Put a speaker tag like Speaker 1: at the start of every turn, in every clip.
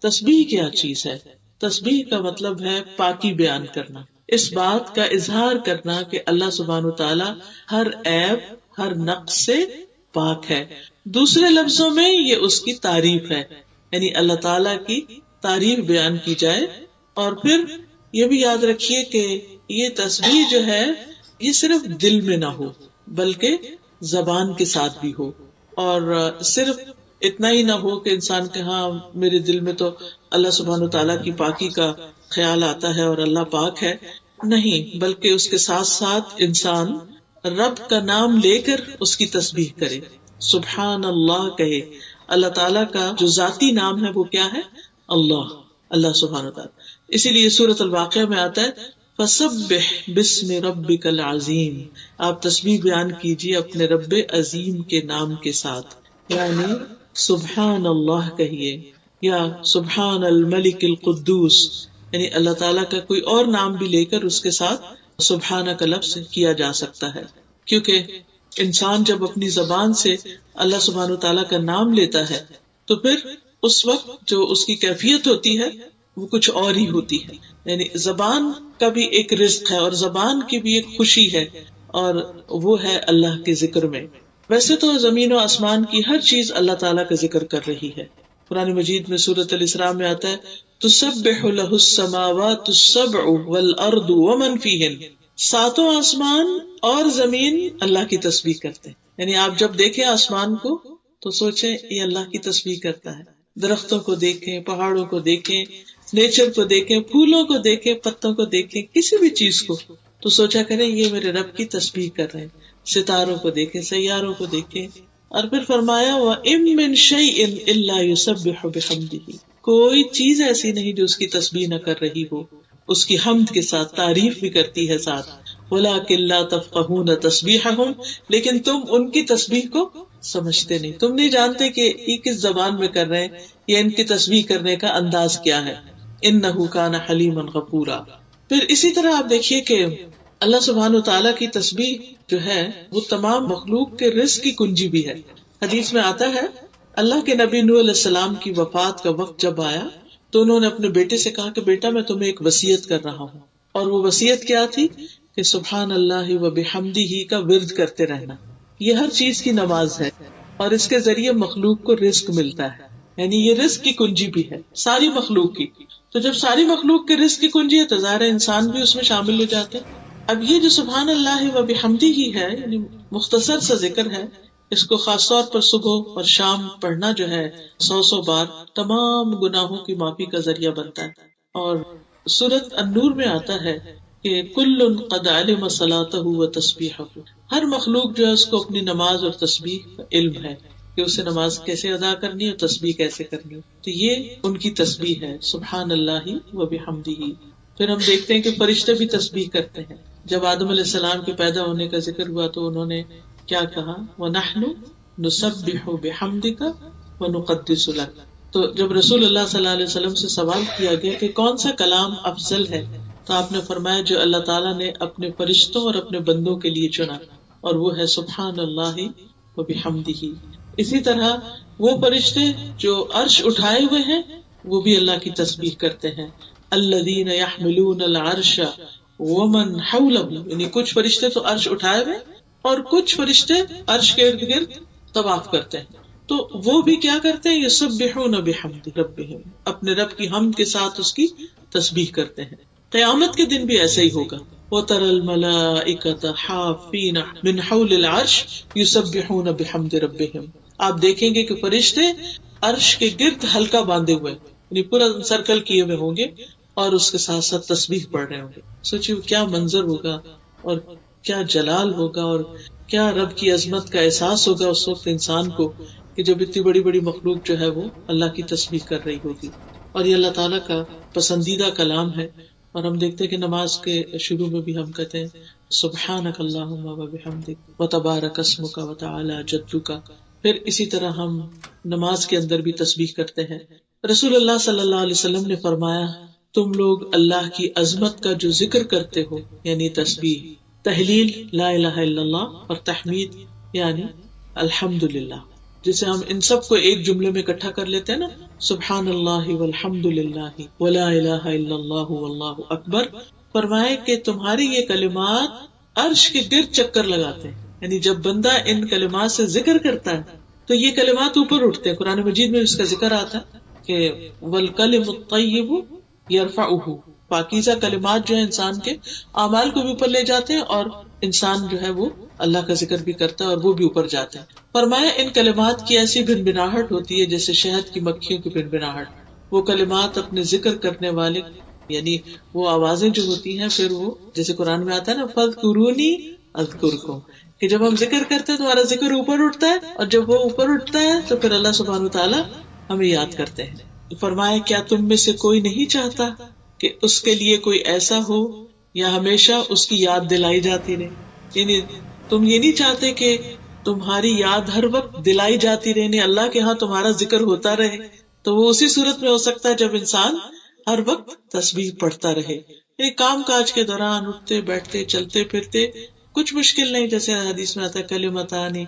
Speaker 1: تسبیح کیا چیز ہے؟ تسبیح کا مطلب ہے پاکی بیان کرنا، اس بات کا اظہار کرنا کہ اللہ سبحانہ وتعالی ہر عیب، ہر نقص سے پاک ہے. دوسرے لفظوں میں یہ اس کی تعریف ہے، یعنی اللہ تعالی کی تعریف بیان کی جائے. اور پھر یہ بھی یاد رکھیے کہ یہ تسبیح جو ہے یہ صرف دل میں نہ ہو بلکہ زبان کے ساتھ بھی ہو. اور صرف اتنا ہی نہ ہو کہ انسان کہ ہاں میرے دل میں تو اللہ سبحانہ تعالیٰ کی پاکی کا خیال آتا ہے اور اللہ پاک ہے، نہیں، بلکہ اس کے ساتھ ساتھ انسان رب کا نام لے کر اس کی تسبیح کرے، سبحان اللہ کہے. اللہ تعالیٰ کا جو ذاتی نام ہے وہ کیا ہے؟ اللہ، اللہ سبحانہ تعالیٰ. اسی لیے سورۃ الواقعہ میں آتا ہے فسبح باسم ربک العظیم، آپ تسبیح بیان کیجیے اپنے رب عظیم کے نام کے ساتھ، یعنی سبحان اللہ کہیے یا سبحان الملک القدوس، یعنی اللہ تعالیٰ کا کوئی اور نام بھی لے کر اس کے ساتھ سبحانہ کا لفظ کیا جا سکتا ہے. کیونکہ انسان جب اپنی زبان سے اللہ سبحانہ تعالیٰ کا نام لیتا ہے تو پھر اس وقت جو اس کی کیفیت ہوتی ہے وہ کچھ اور ہی ہوتی ہے. یعنی زبان کا بھی ایک رزق ہے اور زبان کی بھی ایک خوشی ہے، اور وہ ہے اللہ کے ذکر میں. ویسے تو زمین و آسمان کی ہر چیز اللہ تعالیٰ کا ذکر کر رہی ہے. قرآن مجید میں سورۃ الاسراء میں آتا ہے تسبح لہ السماوات السبع والارض ومن فیہن، ساتوں آسمان اور زمین اللہ کی تسبیح کرتے ہیں. یعنی آپ جب دیکھیں آسمان کو تو سوچیں یہ اللہ کی تسبیح کرتا ہے. درختوں کو دیکھیں، پہاڑوں کو دیکھیں، نیچر کو دیکھیں، پھولوں کو دیکھیں، پتوں کو دیکھیں، کسی بھی چیز کو تو سوچا کریں یہ میرے رب کی تسبیح کر رہے ہیں. ستاروں کو دیکھیں، سیاروں کو دیکھیں. اور پھر فرمایا وَإِن مِّن شَيْءٍ إِلَّا يُسَبِّحُ بِحَمْدِهِ، کوئی چیز ایسی نہیں جو اس کی تسبیح نہ کر رہی ہو، اس کی حمد کے ساتھ تعریف بھی کرتی ہے ساتھ. وَلَٰكِن لَّا تَفْقَهُونَ تَسْبِيحَهُمْ، لیکن تم ان کی تسبیح کو سمجھتے نہیں، تم نہیں جانتے کہ یہ کس زبان میں کر رہے ہیں یا ان کی تسبیح کرنے کا انداز کیا ہے. إِنَّهُ كَانَ حَلِيمًا غَفُورًا. پھر اسی طرح آپ دیکھیے کہ اللہ سبحانہ تعالیٰ کی تسبیح جو ہے وہ تمام مخلوق کے رزق کی کنجی بھی ہے. حدیث میں آتا ہے اللہ کے نبی نوح علیہ السلام کی وفات کا وقت جب آیا تو انہوں نے اپنے بیٹے سے کہا کہ بیٹا میں تمہیں ایک وصیت کر رہا ہوں. اور وہ وصیت کیا تھی کہ سبحان اللہ و بحمدہ کا ورد کرتے رہنا. یہ ہر چیز کی نماز ہے اور اس کے ذریعے مخلوق کو رزق ملتا ہے، یعنی یہ رزق کی کنجی بھی ہے ساری مخلوق کی. تو جب ساری مخلوق کے رزق کی کنجی ہے تو ظاہر انسان بھی اس میں شامل ہو جاتے. اب یہ جو سبحان اللہ و بحمدہ ہے یعنی مختصر سا ذکر ہے، اس کو خاص طور پر صبح اور شام پڑھنا جو ہے 100 بار تمام گناہوں کی معافی کا ذریعہ بنتا ہے. اور سورۃ النور میں آتا ہے کہ کل قد علم صلاتہ و تسبیحہ، ہر مخلوق جو ہے اس کو اپنی نماز اور تسبیح کا علم ہے کہ اسے نماز کیسے ادا کرنی ہے اور تسبیح کیسے کرنی ہے. تو یہ ان کی تسبیح ہے سبحان اللہ و بحمدہ. پھر ہم دیکھتے ہیں کہ فرشتے بھی تسبیح کرتے ہیں. جب آدم علیہ السلام کے پیدا ہونے کا ذکر ہوا تو انہوں نے کیا کہا وَنَحْنُ نُسَبِّحُ بِحَمْدِكَ وَنُقَدِّسُ لَكَ. تو جب رسول اللہ صلی اللہ علیہ وسلم سے سوال کیا گیا کہ کون سا کلام افضل ہے تو آپ نے فرمایا جو اللہ تعالیٰ نے اپنے فرشتوں اور اپنے بندوں کے لیے چنا، اور وہ ہے سبحان اللہ و بحمدہ. اسی طرح وہ فرشتے جو عرش اٹھائے ہوئے ہیں وہ بھی اللہ کی تسبیح کرتے ہیں. الذین یحملون العرش ومن حولہ، یعنی کچھ فرشتے تو عرش اٹھائے ہوئے اور کچھ فرشتے عرش کے ارد گرد طواف کرتے ہیں. تو وہ بھی کیا کرتے ہیں یسبحون بحمد ربہم، اپنے رب کی حمد کے ساتھ اس کی تسبیح کرتے ہیں. قیامت کے دن بھی ایسا ہی ہوگا. وَتَرَى الْمَلَائِكَةَ حَافِّينَ مِنْ حَوْلِ الْعَرْشِ يُسَبِّحُونَ بِحَمْدِ رَبِّهِمْ. آپ دیکھیں گے کہ فرشتے عرش کے گرد حلقہ باندھے ہوئے یعنی پورا سرکل کیے ہوئے ہوں گے اور اس کے ساتھ ساتھ تسبیح پڑھ رہے ہوں گے. سوچیے کیا منظر ہوگا اور کیا جلال ہوگا اور کیا رب کی عظمت کا احساس ہوگا اس وقت انسان کو کہ جب اتنی بڑی بڑی مخلوق جو ہے وہ اللہ کی تسبیح کر رہی ہوگی. اور یہ اللہ تعالیٰ کا پسندیدہ کلام ہے. اور ہم دیکھتے ہیں کہ نماز کے شروع میں بھی ہم کہتے ہیں سبحانک اللہم و بحمدک و تبارک اسمک و تعالی جدک. پھر اسی طرح ہم نماز کے اندر بھی تسبیح کرتے ہیں. رسول اللہ صلی اللہ علیہ وسلم نے فرمایا تم لوگ اللہ کی عظمت کا جو ذکر کرتے ہو یعنی تسبیح، تحلیل لا الہ الا اللہ اور تحمید یعنی الحمدللہ، جسے ہم ان سب کو ایک جملے میں اکٹھا کر لیتے ہیں نا، سبحان اللہ والحمد للہ ولا الہ الا اللہ واللہ اکبر. فرمائے کہ تمہاری یہ کلمات عرش کے گرد چکر لگاتے ہیں. یعنی جب بندہ ان کلمات سے ذکر کرتا ہے تو یہ کلمات اوپر اٹھتے ہیں. قرآن مجید میں اس کا ذکر آتا ہے کہ والکلم الطیب یرفعہ، پاکیزہ کلمات جو ہے انسان کے اعمال کو بھی اوپر لے جاتے ہیں، اور انسان جو ہے وہ اللہ کا ذکر بھی کرتا ہے اور وہ بھی اوپر جاتے ہیں. فرمایا ان کلمات کی ایسی بھنبھناہٹ ہوتی ہے جیسے شہد کی مکھیوں کی بھنبھناہٹ. وہ کلمات اپنے ذکر کرنے والے، یعنی وہ آوازیں جو ہوتی ہیں، پھر وہ جیسے قرآن میں آتا ہے نا فاذکرونی اذکرکم، کہ جب ہم ذکر کرتے ہیں تو ہمارا ذکر اوپر اٹھتا ہے، اور جب وہ اوپر اٹھتا ہے تو پھر اللہ سبحانہ وتعالی ہمیں یاد کرتے ہیں. فرمایا کیا تم میں سے کوئی نہیں چاہتا کہ اس کے لیے کوئی ایسا ہو یا ہمیشہ اس کی یاد دلائی جاتی رہے. یعنی تم یہ نہیں چاہتے کہ تمہاری یاد ہر وقت دلائی جاتی رہے، یعنی اللہ کے ہاں تمہارا ذکر ہوتا رہے. تو وہ اسی صورت میں ہو سکتا ہے جب انسان ہر وقت تسبیح پڑھتا رہے. یعنی کام کاج کے دوران اٹھتے بیٹھتے چلتے پھرتے کچھ مشکل نہیں، جیسے حدیث میں آتا ہے کلمتان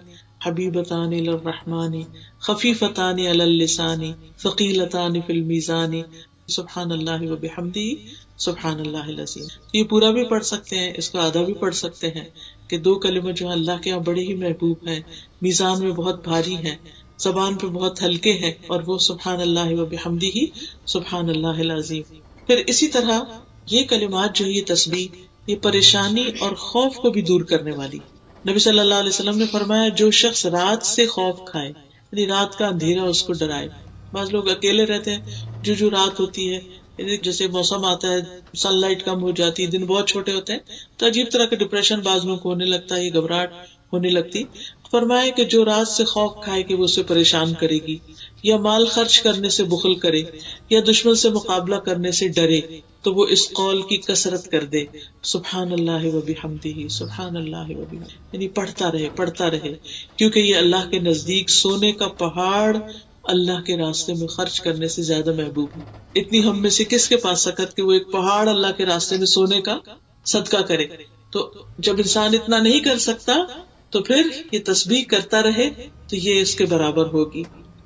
Speaker 1: حبیبتان الی الرحمن خفیفتان علی اللسان ثقیلتان فی المیزان سبحان اللہ وبحمدہ سبحان اللہ العظیم. یہ پورا بھی پڑھ سکتے ہیں، اس کو آدھا بھی پڑھ سکتے ہیں کہ دو کلمے جو اللہ کے یہاں بڑے ہی محبوب ہیں، میزان میں بہت بھاری ہیں، زبان پہ بہت ہلکے ہیں، اور وہ سبحان اللہ وبحمدہ سبحان اللہ العظیم. پھر اسی طرح یہ کلمات جو یہ تسبیح، یہ پریشانی اور خوف کو بھی دور کرنے والی. نبی صلی اللہ علیہ وسلم نے فرمایا جو شخص رات سے خوف کھائے، یعنی رات کا اندھیرا اس کو ڈرائے. بعض لوگ اکیلے رہتے ہیں، جو رات ہوتی ہے، جیسے موسم آتا ہے سن لائٹ کم ہو جاتی ہے، دن بہت چھوٹے ہوتے ہیں، تو عجیب طرح کا ڈپریشن بعض لوگوں کو ہونے لگتا ہے، یہ گھبراہٹ ہونے لگتی. فرمائے کہ جو رات سے خوف کھائے کہ وہ اسے پریشان کرے گی، یا مال خرچ کرنے سے بخل کرے، یا دشمن سے مقابلہ کرنے سے ڈرے، تو وہ اس قول کی کثرت کر دے سبحان اللہ وبحمدہ سبحان اللہ وبحمدہ، یعنی پڑھتا رہے، کیونکہ یہ اللہ کے نزدیک سونے کا پہاڑ اللہ کے راستے میں خرچ کرنے سے زیادہ محبوب ہے. اتنی ہم میں سے کس کے پاس سکت کہ وہ ایک پہاڑ اللہ کے راستے میں سونے کا صدقہ کرے. تو جب انسان اتنا نہیں کر سکتا تو پھر یہ تسبیح کرتا رہے تو یہ اس کے برابر ہوگی.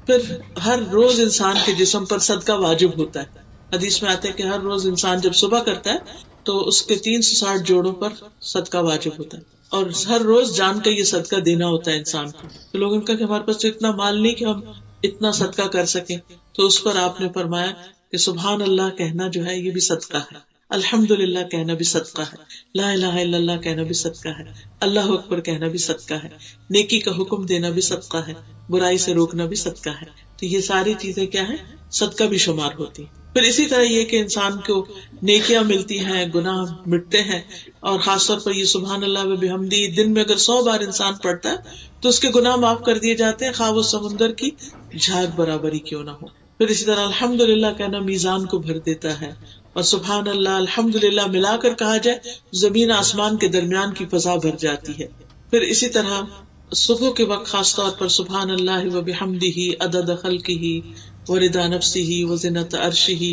Speaker 1: پھر ہر روز انسان کے جسم پر صدقہ واجب ہوتا ہے. حدیث میں آتا ہے کہ ہر روز انسان جب صبح کرتا ہے تو اس کے 360 جوڑوں پر صدقہ واجب ہوتا ہے، اور ہر روز جان کا یہ صدقہ دینا ہوتا ہے انسان کو. تو لوگوں کا کہ ہمارے پاس تو اتنا مال نہیں کہ ہم اتنا صدقہ کر سکیں، تو اس پر آپ نے فرمایا کہ سبحان اللہ کہنا جو ہے یہ بھی صدقہ ہے، الحمدللہ کہنا بھی صدقہ ہے، لا الہ الا اللہ کہنا بھی صدقہ ہے، اللہ اکبر کہنا بھی صدقہ ہے، نیکی کا حکم دینا بھی صدقہ ہے، برائی سے روکنا بھی صدقہ ہے. تو یہ ساری چیزیں کیا ہیں؟ صدقہ بھی شمار ہوتی ہیں. پھر اسی طرح یہ کہ انسان کو نیکیاں ملتی ہیں، گناہ مٹتے ہیں، اور خاص طور پر یہ سبحان اللہ وبحمدہ دن میں اگر 100 بار انسان پڑھتا ہے تو اس کے گناہ معاف کر دیے جاتے ہیں، خواہ وہ سمندر کی جھاگ برابر ہی کیوں نہ ہو. پھر اسی طرح الحمدللہ کہنا میزان کو بھر دیتا ہے، اور سبحان اللہ الحمدللہ ملا کر کہا جائے زمین آسمان کے درمیان کی فضا بھر جاتی ہے. پھر اسی طرح صبح کے وقت خاص طور پر سبحان اللہ وبحمدہ عدد خلقہ ورضا نفسہ وزنۃ عرشہ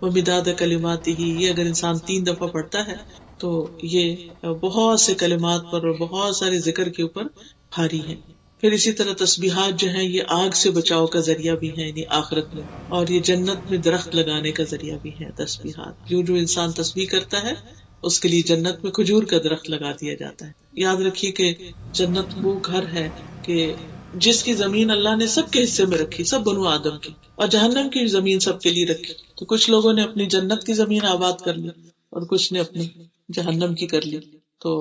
Speaker 1: ومداد کلماتہ، یہ اگر انسان 3 دفعہ پڑھتا ہے تو یہ بہت سے کلمات پر اور بہت سارے ذکر کے اوپر بھاری ہے. پھر اسی طرح تسبیحات جو ہیں یہ آگ سے بچاؤ کا ذریعہ بھی ہیں، یعنی آخرت میں، اور یہ جنت میں درخت لگانے کا ذریعہ بھی ہے تسبیحات. جو انسان تسبیح کرتا ہے اس کے لیے جنت میں کھجور کا درخت لگا دیا جاتا ہے. یاد رکھیے کہ جنت وہ گھر ہے کہ جس کی زمین اللہ نے سب کے حصے میں رکھی، سب بنو آدم کی، اور جہنم کی زمین سب کے لیے رکھی. تو کچھ لوگوں نے اپنی جنت کی زمین آباد کر لی اور کچھ نے اپنی جہنم کی کر لی. تو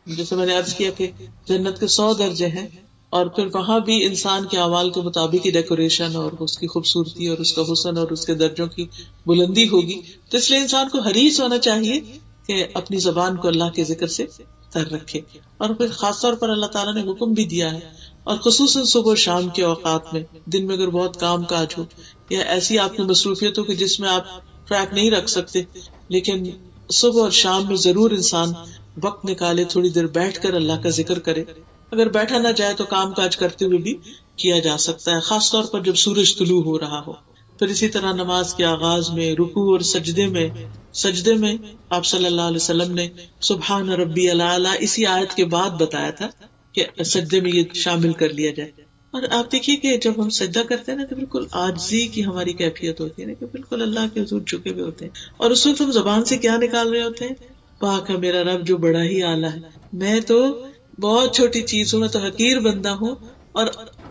Speaker 1: جیسے میں نے عرض کیا کہ جنت کے 100 درجے ہیں، اور پھر وہاں بھی انسان کے اعمال کے مطابق ہی ڈیکوریشن اور اس کی خوبصورتی اور اس کا حسن اور اس کے درجوں کی بلندی ہوگی. تو اس لیے انسان کو حریص ہونا چاہیے کہ اپنی زبان کو اللہ کے ذکر سے تر رکھے. اور پھر خاص طور پر اللہ تعالیٰ نے حکم بھی دیا ہے، اور خصوصاً صبح و شام کے اوقات میں، دن میں اگر بہت کام کاج ہو یا ایسی آپ کی مصروفیت ہو کہ جس میں آپ ٹریک نہیں رکھ سکتے، لیکن صبح اور شام میں ضرور انسان وقت نکالے، تھوڑی دیر بیٹھ کر اللہ کا ذکر کرے. اگر بیٹھا نہ جائے تو کام کاج کرتے ہوئے بھی کیا جا سکتا ہے، خاص طور پر جب سورج طلوع ہو رہا ہو. پھر اسی طرح نماز کے آغاز میں، رکوع اور سجدے میں آپ صلی اللہ علیہ وسلم نے سبحان ربی الاعلی اسی آیت کے بعد بتایا تھا کہ سجدے میں یہ شامل کر لیا جائے. اور آپ دیکھیے کہ جب ہم سجدہ کرتے ہیں نا تو بالکل عاجزی کی ہماری کیفیت ہوتی ہے نا کہ بالکل اللہ کے حضور جھکے ہوئے ہوتے ہیں، اور اس وقت ہم زبان سے کیا نکال رہے ہوتے ہیں؟ پاک ہے میرا رب جو بڑا ہی اعلیٰ ہے، میں تو بہت چھوٹی چیز ہوں، میں تو حقیر بندہ ہوں، اور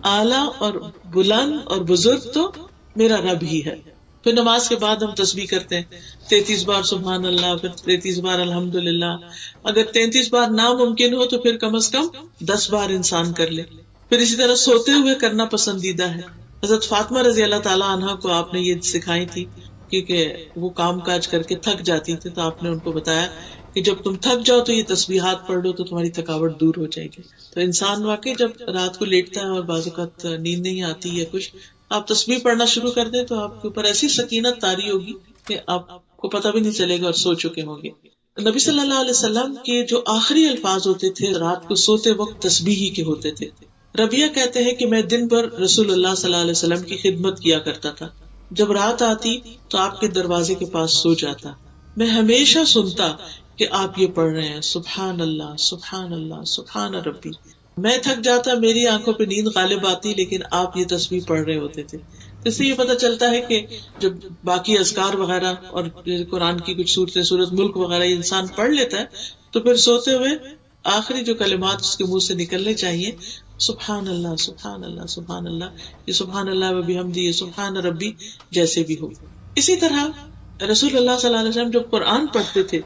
Speaker 1: اعلیٰ اور بلند اور بزرگ تو میرا رب ہی ہے۔ پھر نماز کے بعد ہم تسبیح کرتے ہیں 33 بار سبحان اللہ، پھر 33 بار الحمدللہ۔ اگر 33 بار ناممکن ہو تو پھر کم از کم 10 بار انسان کر لے۔ پھر اسی طرح سوتے ہوئے کرنا پسندیدہ ہے۔ حضرت فاطمہ رضی اللہ تعالیٰ عنہا کو آپ نے یہ سکھائی تھی، کیونکہ وہ کام کاج کر کے تھک جاتی تھی، تو آپ نے ان کو بتایا کہ جب تم تھک جاؤ تو یہ تسبیحات پڑھ لو تو تمہاری تھکاوٹ دور ہو جائے گی۔ تو انسان واقعی جب رات کو لیٹتا ہے اور بعض اوقات نیند نہیں آتی ہے کچھ، آپ تسبیح پڑھنا شروع کر دیں تو آپ کے اوپر ایسی سکینت طاری ہوگی کہ آپ کو پتہ بھی نہیں چلے گا اور سو چکے ہوں گے۔ نبی صلی اللہ علیہ وسلم کے جو آخری الفاظ ہوتے تھے رات کو سوتے وقت تسبیح ہی کے ہوتے تھے۔ ربیہ کہتے ہیں کہ میں دن بھر رسول اللہ صلی اللہ علیہ وسلم کی خدمت کیا کرتا تھا، جب رات آتی تو آپ کے دروازے کے پاس سو جاتا، میں ہمیشہ سنتا کہ آپ یہ پڑھ رہے ہیں سبحان اللہ سبحان اللہ سبحان ربی۔ میں تھک جاتا، میری آنکھوں پہ نیند غالب آتی، لیکن آپ یہ تسبیح پڑھ رہے ہوتے تھے۔ اس سے یہ پتہ چلتا ہے کہ جب باقی اذکار وغیرہ اور قرآن کی کچھ صورتیں، سورۃ ملک وغیرہ یہ انسان پڑھ لیتا ہے تو پھر سوتے ہوئے آخری جو کلمات اس کے منہ سے نکلنے چاہیے سبحان اللہ سبحان اللہ سبحان اللہ، یہ سبحان اللہ و بحمدہ، یہ سبحان ربی جیسے بھی ہو۔ اسی طرح رسول اللہ صلی اللہ علیہ وسلم جب قرآن پڑھتے تھے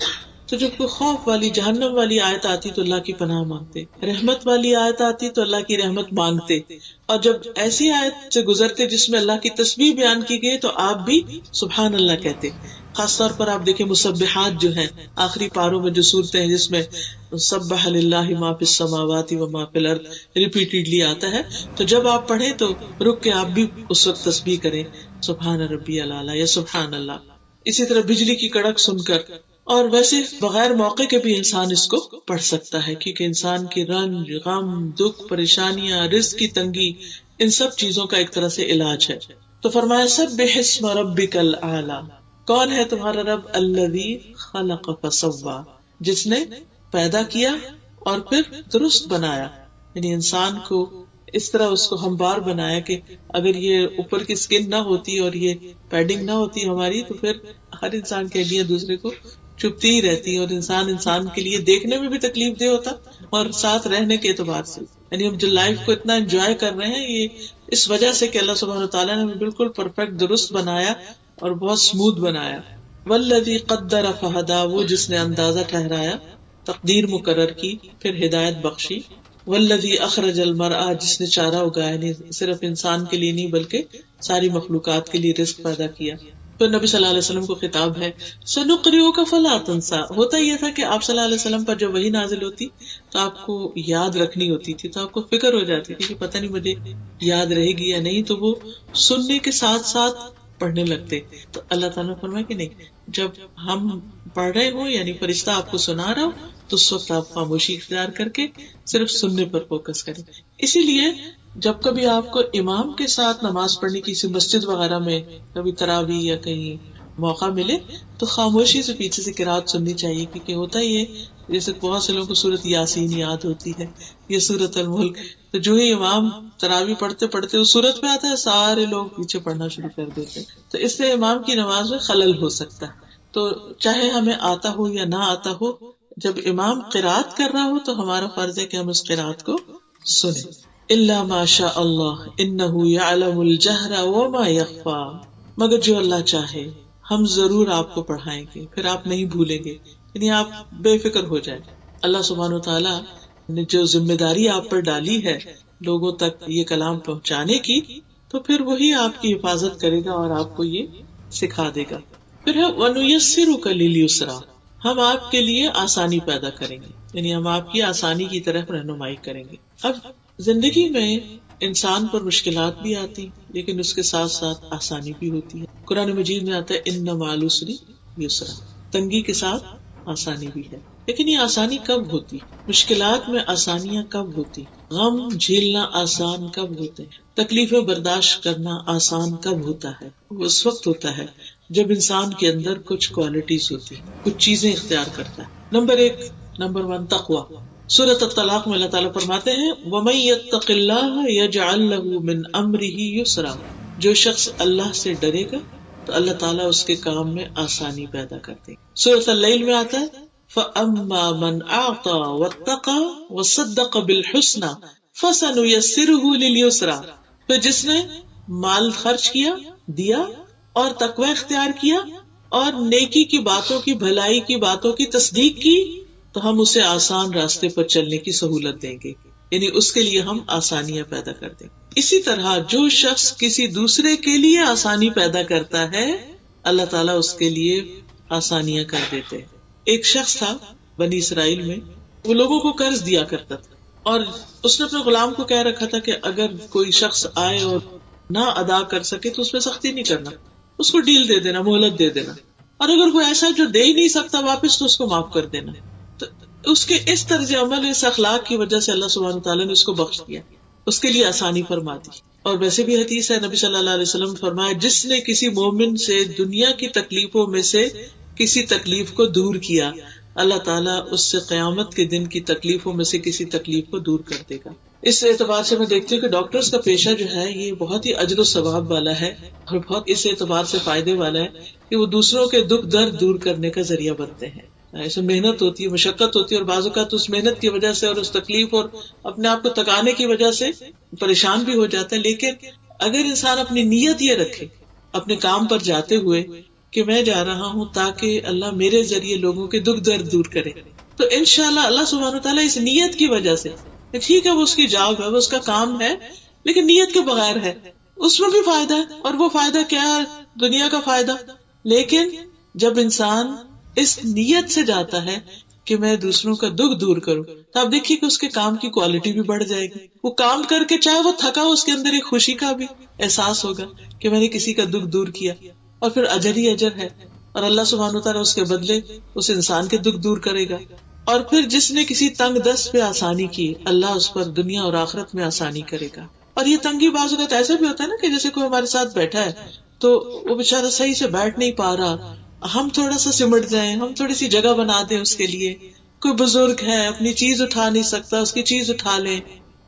Speaker 1: تو جب کوئی خوف والی جہنم والی آیت آتی تو اللہ کی پناہ مانگتے، رحمت والی آیت آتی تو اللہ کی رحمت مانگتے، اور جب ایسی آیت سے گزرتے جس میں اللہ کی تسبیح بیان کی گئی تو آپ بھی سبحان اللہ کہتے۔ خاص طور پر آپ دیکھیں مسبحات جو ہیں آخری پاروں میں جو صورتیں ہیں جس میں سبح للہ ما فی السماوات و ما فی الارض ریپیٹڈلی آتا ہے، تو جب آپ پڑھیں تو رک کے آپ بھی اس وقت تسبیح کریں سبحان ربی الاعلی یا سبحان اللہ۔ اسی طرح بجلی کی کڑک سن کر، اور ویسے بغیر موقع کے بھی انسان اس کو پڑھ سکتا ہے، کیونکہ انسان کی رنج، غم، دکھ، پریشانیاں، رزق کی تنگی، ان سب چیزوں کا ایک طرح سے علاج ہے۔ تو فرمایا سبح اسم ربک الاعلی، کون ہے تمہارا رب؟ الذی خلق فسوی، جس نے پیدا کیا اور پھر درست بنایا، یعنی انسان کو اس طرح اس کو ہموار بنایا کہ اگر یہ اوپر کی سکن نہ ہوتی اور یہ پیڈنگ نہ ہوتی ہماری تو پھر ہر انسان کے لیے دوسرے کو چپتی ہی رہتی، اور انسان کے لیے دیکھنے میں بھی تکلیف دہ ہوتا اور ساتھ رہنے کے اعتبار سے، یعنی ہم جو لائف کو اتنا انجوائے کر رہے ہیں یہ اس وجہ سے کہ اللہ سبحانہ وتعالیٰ نے بالکل پرفیکٹ درست بنایا اور بہت اسموتھ بنایا۔ والذی قدر فہدی، وہ جس نے اندازہ ٹھہرایا، تقدیر مقرر کی، پھر ہدایت بخشی۔ والذی اخرج المرعى، جس نے چارہ اگایا، یعنی صرف انسان کے لیے نہیں بلکہ ساری مخلوقات کے لیے رزق پیدا کیا۔ پھر نبی صلی اللہ علیہ وسلم کو خطاب ہے سنقرئک فلا تنسى، ہوتا یہ تھا کہ آپ صلی اللہ علیہ وسلم پر جب وحی نازل ہوتی تو آپ کو یاد رکھنی ہوتی تھی، تو آپ کو فکر ہو جاتی تھی کہ پتہ نہیں مجھے یاد رہے گی یا نہیں، تو وہ سننے کے ساتھ ساتھ پڑھنے لگتے۔ تو اللہ تعالیٰ نے فرمایا کہ نہیں، جب ہم پڑھ رہے ہوں یعنی فرشتہ آپ کو سنا رہا ہو تو اس وقت آپ خاموشی اختیار کر کے صرف سننے پر فوکس کریں۔ اسی لیے جب کبھی آپ کو امام کے ساتھ نماز پڑھنے کی مسجد وغیرہ میں کبھی تراویح یا کہیں موقع ملے تو خاموشی سے پیچھے سے قرات سننی چاہیے، کیونکہ ہوتا یہ جیسے بہت سے لوگوں کو سورۃ یاسین یاد ہوتی ہے یا سورۃ الملک، تو جو ہی امام تراویح پڑھتے پڑھتے اس سورت میں آتا ہے سارے لوگ پیچھے پڑھنا شروع کر دیتے، تو اس سے امام کی نماز میں خلل ہو سکتا ہے۔ تو چاہے ہمیں آتا ہو یا نہ آتا ہو، جب امام قرات کر رہا ہو تو ہمارا فرض ہے کہ ہم اس قرات کو سنیں۔ الا ما شاء اللہ انہ یعلم الجہر وما یخفی، مگر جو اللہ چاہے ہم ضرور آپ کو پڑھائیں گے، پھر آپ نہیں بھولیں گے، یعنی آپ بے فکر ہو جائیں۔ اللہ سبحانہ وتعالیٰ نے جو ذمہ داری آپ پر ڈالی ہے لوگوں تک یہ کلام پہنچانے کی، تو پھر وہی آپ کی حفاظت کرے گا اور آپ کو یہ سکھا دے گا۔ پھر ہے وَنُيَسِّرُكَ لِلْيُسْرَىٰ، ہم آپ کے لیے آسانی پیدا کریں گے، یعنی ہم آپ کی آسانی کی طرف رہنمائی کریں گے۔ اب زندگی میں انسان پر مشکلات بھی آتی لیکن اس کے ساتھ ساتھ آسانی بھی ہوتی ہے۔ قرآن مجید میں آتا ہے اِنَّ مَعَ الْعُسْرِ يُسْرًا، تنگی کے ساتھ آسانی بھی ہے۔ لیکن یہ آسانی کب ہوتی، مشکلات میں آسانیاں کب ہوتی، غم جھیلنا آسان کب ہوتے ہیں، تکلیفیں برداشت کرنا آسان کب ہوتا ہے؟ وہ اس وقت ہوتا ہے جب انسان کے اندر کچھ کوالٹیز ہوتی ہیں، کچھ چیزیں اختیار کرتا ہے۔ نمبر 1 تقوی، سورۃ الطلاق میں اللہ تعالیٰ فرماتے ہیں وَمَن يَتَّقِ اللَّهَ يَجْعَل لَّهُ مِنْ أَمْرِهِ يُسْرًا، جو شخص اللہ سے ڈرے گا تو اللہ تعالیٰ اس کے کام میں آسانی پیدا کر دے گا۔ سورۃ اللیل میں آتا ہے فَأَمَّا مَنْ أَعْطَى وَاتَّقَى وَصَدَّقَ بِالْحُسْنَى فَسَنُيَسِّرُهُ لِلْيُسْرَى، تو جس نے مال خرچ کیا، دیا اور تقوی اختیار کیا اور نیکی کی باتوں کی، بھلائی کی باتوں کی تصدیق کی تو ہم اسے آسان راستے پر چلنے کی سہولت دیں گے، یعنی اس کے لیے ہم آسانیاں پیدا کر دیں گے۔ اسی طرح جو شخص کسی دوسرے کے لیے آسانی پیدا کرتا ہے اللہ تعالیٰ اس کے لیے آسانیاں کر دیتے ہیں۔ ایک شخص تھا بنی اسرائیل میں، وہ لوگوں کو قرض دیا کرتا تھا اور اس نے اپنے غلام کو کہہ رکھا تھا کہ اگر کوئی شخص آئے اور نہ ادا کر سکے تو اس میں سختی نہیں کرنا، اس کو ڈیل دے دینا، مہلت دے دینا، اور اگر کوئی ایسا جو دے ہی نہیں سکتا واپس تو اس کو معاف کر دینا۔ تو اس کے اس طرز عمل، اس اخلاق کی وجہ سے اللہ سبحانہ تعالیٰ نے اس کو بخش دیا، اس کے لیے آسانی فرما دی۔ اور ویسے بھی حدیث ہے، نبی صلی اللہ علیہ وسلم نے فرمایا جس نے کسی مومن سے دنیا کی تکلیفوں میں سے کسی تکلیف کو دور کیا، اللہ تعالیٰ اس سے قیامت کے دن کی تکلیفوں میں سے کسی تکلیف کو دور کر دے گا۔ اس اعتبار سے میں دیکھتی ہوں کہ ڈاکٹرز کا پیشہ جو ہے یہ بہت ہی اجر و ثواب والا ہے اور بہت اس اعتبار سے فائدے والا ہے کہ وہ دوسروں کے دکھ درد دور کرنے کا ذریعہ بنتے ہیں۔ اس میں محنت ہوتی ہے، مشقت ہوتی ہے، اور بعض اوقات اس محنت کی وجہ سے اور اس تکلیف اور اپنے آپ کو تکانے کی وجہ سے پریشان بھی ہو جاتا ہے، لیکن اگر انسان اپنی نیت یہ رکھے اپنے کام پر جاتے ہوئے کہ میں جا رہا ہوں تاکہ اللہ میرے ذریعے لوگوں کے دکھ درد دور کرے، تو انشاءاللہ اللہ سبحانہ وتعالیٰ اس نیت کی وجہ سے، ٹھیک ہے وہ اس کی جاب ہے، وہ اس کا کام ہے، لیکن نیت کے بغیر ہے، اس میں بھی فائدہ ہے، اور وہ فائدہ کیا ہے؟ دنیا کا فائدہ۔ لیکن جب انسان اس نیت سے جاتا ہے کہ میں دوسروں کا دکھ دور کروں تو آپ دیکھیے کہ اس کے کام کی کوالٹی بھی بڑھ جائے گی، وہ کام کر کے چاہے وہ تھکا ہو اس کے اندر ایک خوشی کا بھی احساس ہوگا کہ میں نے کسی کا دکھ دور کیا، اور پھر اجر ہی اجر ہے، اور اللہ سبحانہ وتعالیٰ اس کے بدلے اس انسان کے دکھ دور کرے گا۔ اور پھر جس نے کسی تنگ دست پہ آسانی کی اللہ اس پر دنیا اور آخرت میں آسانی کرے گا۔ اور یہ تنگی بعض اوقات ایسا بھی ہوتا ہے نا کہ جیسے کوئی ہمارے ساتھ بیٹھا ہے تو وہ بےچارا صحیح سے بیٹھ نہیں پا رہا، ہم تھوڑا سا سمٹ جائیں، ہم تھوڑی سی جگہ بنا دیں اس کے لیے، کوئی بزرگ ہے اپنی چیز اٹھا نہیں سکتا اس کی چیز اٹھا لیں،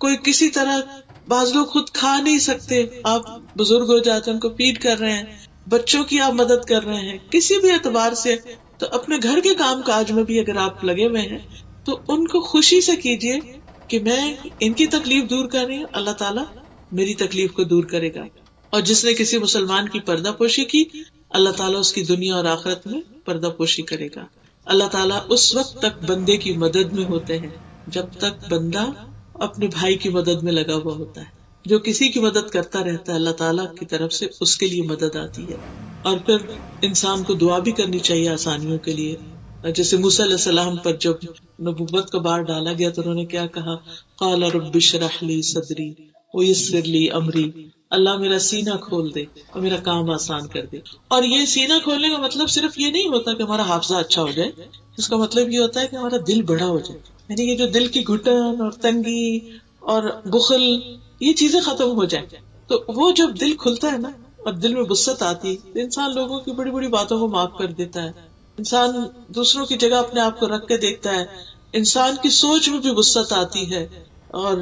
Speaker 1: کوئی کسی طرح، بعض لوگ خود کھا نہیں سکتے، آپ بزرگ ہو جاتے ہیں ان کو فیڈ کر رہے ہیں، بچوں کی آپ مدد کر رہے ہیں، کسی بھی اعتبار سے، تو اپنے گھر کے کام کاج میں بھی اگر آپ لگے ہوئے ہیں تو ان کو خوشی سے کیجئے کہ میں ان کی تکلیف دور کر رہی ہوں، اللہ تعالیٰ میری تکلیف کو دور کرے گا۔ اور جس نے کسی مسلمان کی پردہ پوشی کی اللہ تعالیٰ اس کی دنیا اور آخرت میں پردہ پوشی کرے گا۔ اللہ تعالیٰ اس وقت تک بندے کی مدد میں ہوتے ہیں جب تک بندہ اپنے بھائی کی مدد میں لگا ہوا ہوتا ہے۔ جو کسی کی مدد کرتا رہتا ہے اللہ تعالیٰ کی طرف سے اس کے لیے مدد آتی ہے۔ اور پھر انسان کو دعا بھی کرنی چاہیے آسانیوں کے لیے، جیسے موسیٰ علیہ السلام پر جب نبوت کا بار ڈالا گیا تو انہوں نے کیا کہا، قال رب اشرح لی صدری ویسر لی امری، اللہ میرا سینہ کھول دے اور میرا کام آسان کر دے۔ اور یہ سینہ کھولنے کا مطلب صرف یہ نہیں ہوتا کہ ہمارا حافظہ اچھا ہو جائے، اس کا مطلب یہ ہوتا ہے کہ ہمارا دل بڑا ہو جائے، یعنی یہ جو دل کی گھٹن اور تنگی اور بخل یہ چیزیں ختم ہو جائیں۔ تو وہ جب دل کھلتا ہے نا اور دل میں وسعت آتی ہے، انسان لوگوں کی بڑی بڑی باتوں کو معاف کر دیتا ہے، انسان دوسروں کی جگہ اپنے آپ کو رکھ کے دیکھتا ہے، انسان کی سوچ میں بھی وسعت آتی ہے، اور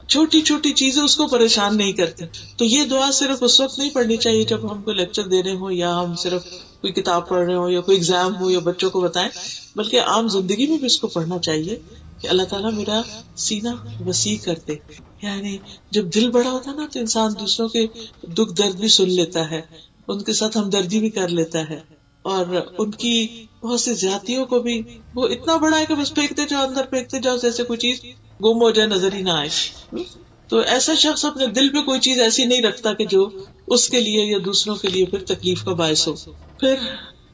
Speaker 1: چھوٹی چھوٹی چیزیں اس کو پریشان نہیں کرتی۔ تو یہ دعا صرف اس وقت نہیں پڑھنی چاہیے جب ہم کو لیکچر دے رہے ہوں یا ہم صرف کوئی کتاب پڑھ رہے ہوں یا کوئی ایگزام ہو یا بچوں کو بتائیں، بلکہ عام زندگی میں بھی اس کو پڑھنا چاہیے کہ اللہ تعالیٰ میرا سینہ وسیع کر دے۔ یعنی جب دل بڑا ہوتا ہے نا تو انسان دوسروں کے دکھ درد بھی سن لیتا ہے، ان کے ساتھ ہمدردی بھی کر لیتا ہے، اور ان کی بہت سی زیادتیوں کو بھی وہ اتنا بڑا ہے کہ بس پھینکتے جاؤ، اندر پھینکتے جاؤ جیسے کوئی چیز گم ہو جائے، نظر ہی نہ آئے۔ تو ایسا شخص اپنے دل پہ کوئی چیز ایسی نہیں رکھتا کہ جو اس کے لیے یا دوسروں کے لیے پھر تکلیف کا باعث ہو۔ پھر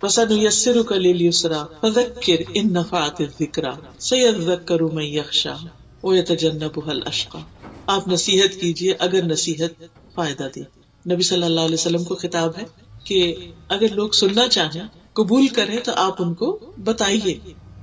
Speaker 1: فَسَنُيَسِّرُكَ لِلْيُسْرَىٰ فَذَكِّرْ إِن نَّفَعَتِ الذِّكْرَىٰ سَيَذَّكَّرُ مَن يَخْشَىٰ وَيَتَجَنَّبُهَا الْأَشْقَىٰ۔ آپ نصیحت کیجئے اگر نصیحت فائدہ دے۔ نبی صلی اللہ علیہ وسلم کو خطاب ہے کہ اگر لوگ سننا چاہیں، قبول کریں تو آپ ان کو بتائیے،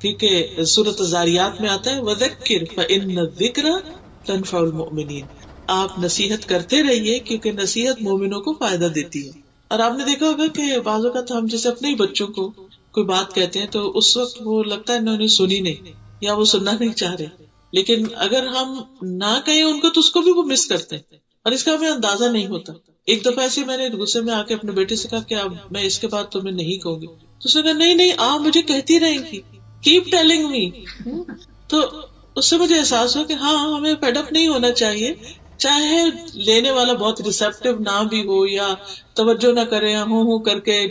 Speaker 1: کیونکہ سورۃ الذاریات میں آتا ہے وَذَكِّرْ فَإِنَّ الذِّكْرَىٰ تَنفَعُ الْمُؤْمِنِينَ۔ آپ نصیحت کرتے رہیے کیونکہ نصیحت مومنوں کو فائدہ دیتی ہے۔ اور آپ نے دیکھا ہوگا کہ بعض اوقات ہم جیسے اپنے ہی بچوں کو کوئی بات کہتے ہیں تو اس وقت وہ لگتا ہے انہوں نے سنی نہیں یا وہ سننا نہیں چاہ رہے، لیکن اگر ہم نہ کہیں ان کو تو اس کو بھی وہ مس کرتے ہیں اور اس کا ہمیں اندازہ نہیں ہوتا. ایک دفعہ ایسے میں نے غصے میں آ کے اپنے بیٹے سے کہا کہ اب میں اس کے بعد تمہیں نہیں کہوں گی. تو اس نے کہا نہیں نہیں آپ مجھے کہتی رہیں گی, کیپ ٹیلنگ می. تو اس سے مجھے احساس ہوا کہ ہاں ہمیں فیڈ اپ نہیں ہونا چاہیے, چاہے لینے والا بہت ریسپٹیو نہ بھی ہو یا توجہ نہ کرے یا ہوں کر کے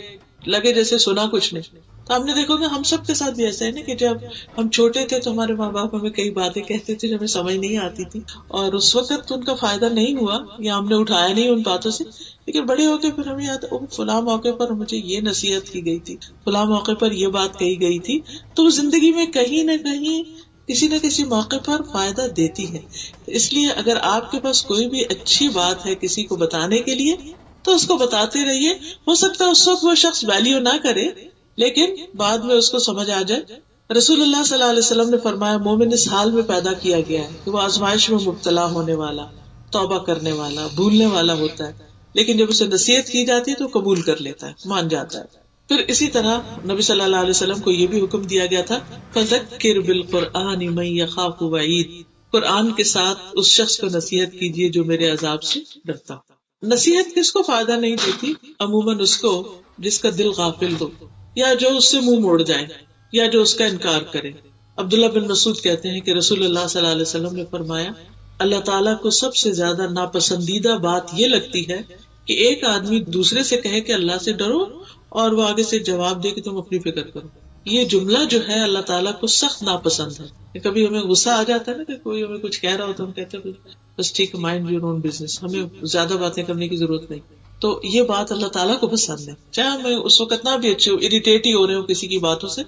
Speaker 1: لگے جیسے سنا کچھ نہیں. تو ہم نے دیکھو گے ہم سب کے ساتھ بھی ایسا ہے نا کہ جب ہم چھوٹے تھے تو ہمارے ماں باپ ہمیں کئی باتیں کہتے تھے جو ہمیں سمجھ نہیں آتی تھی اور اس وقت ان کا فائدہ نہیں ہوا یا ہم نے اٹھایا نہیں ان باتوں سے, لیکن بڑے ہو کے پھر ہمیں یاد فلاں موقع پر مجھے یہ نصیحت کی گئی تھی, فلاں موقع پر یہ بات کہی گئی تھی. تو وہ زندگی میں کہیں نہ کہیں کسی نہ کسی موقع پر فائدہ دیتی ہے. اس لیے اگر آپ کے پاس کوئی بھی اچھی بات ہے کسی کو بتانے کے لیے تو اس کو بتاتے رہیے. ہو سکتا ہے اس وقت وہ شخص ویلیو نہ کرے لیکن بعد میں اس کو سمجھ آ جائے. رسول اللہ صلی اللہ علیہ وسلم نے فرمایا مومن اس حال میں پیدا کیا گیا ہے کہ وہ آزمائش میں مبتلا ہونے والا, توبہ کرنے والا, بھولنے والا ہوتا ہے, لیکن جب اسے نصیحت کی جاتی ہے تو قبول کر لیتا ہے, مان جاتا ہے. پھر اسی طرح نبی صلی اللہ علیہ وسلم کو یہ بھی حکم دیا گیا تھا فذکر بالقرآن من یخاف وعید, قرآن کے ساتھ اس شخص کو نصیحت کیجیے جو میرے عذاب سے ڈرتا. نصیحت کس کو فائدہ نہیں دیتی؟ عموماً اس کو جس کا دل غافل ہو یا جو اس سے منہ موڑ جائے یا جو اس کا انکار کرے. عبداللہ بن مسعود کہتے ہیں کہ رسول اللہ صلی اللہ علیہ وسلم نے فرمایا اللہ تعالیٰ کو سب سے زیادہ ناپسندیدہ بات یہ لگتی ہے کہ ایک آدمی دوسرے سے کہے کہ اللہ سے ڈرو اور وہ آگے سے جواب دے کہ تم اپنی فکر کرو. یہ جملہ جو ہے اللہ تعالیٰ کو سخت ناپسند ہے. کبھی ہمیں غصہ آ جاتا ہے نا کہ کوئی ہمیں کچھ کہہ رہا ہو تو ہم کہتے ہیں بس ٹھیک ہے, مائنڈ یور اون بزنس, ہمیں زیادہ باتیں کرنے کی ضرورت نہیں. تو یہ بات اللہ تعالیٰ کو پسند ہے, چاہے ہمیں اس وقت کتنا بھی اچھے اریٹیٹ ہی ہو رہے ہو کسی کی باتوں سے,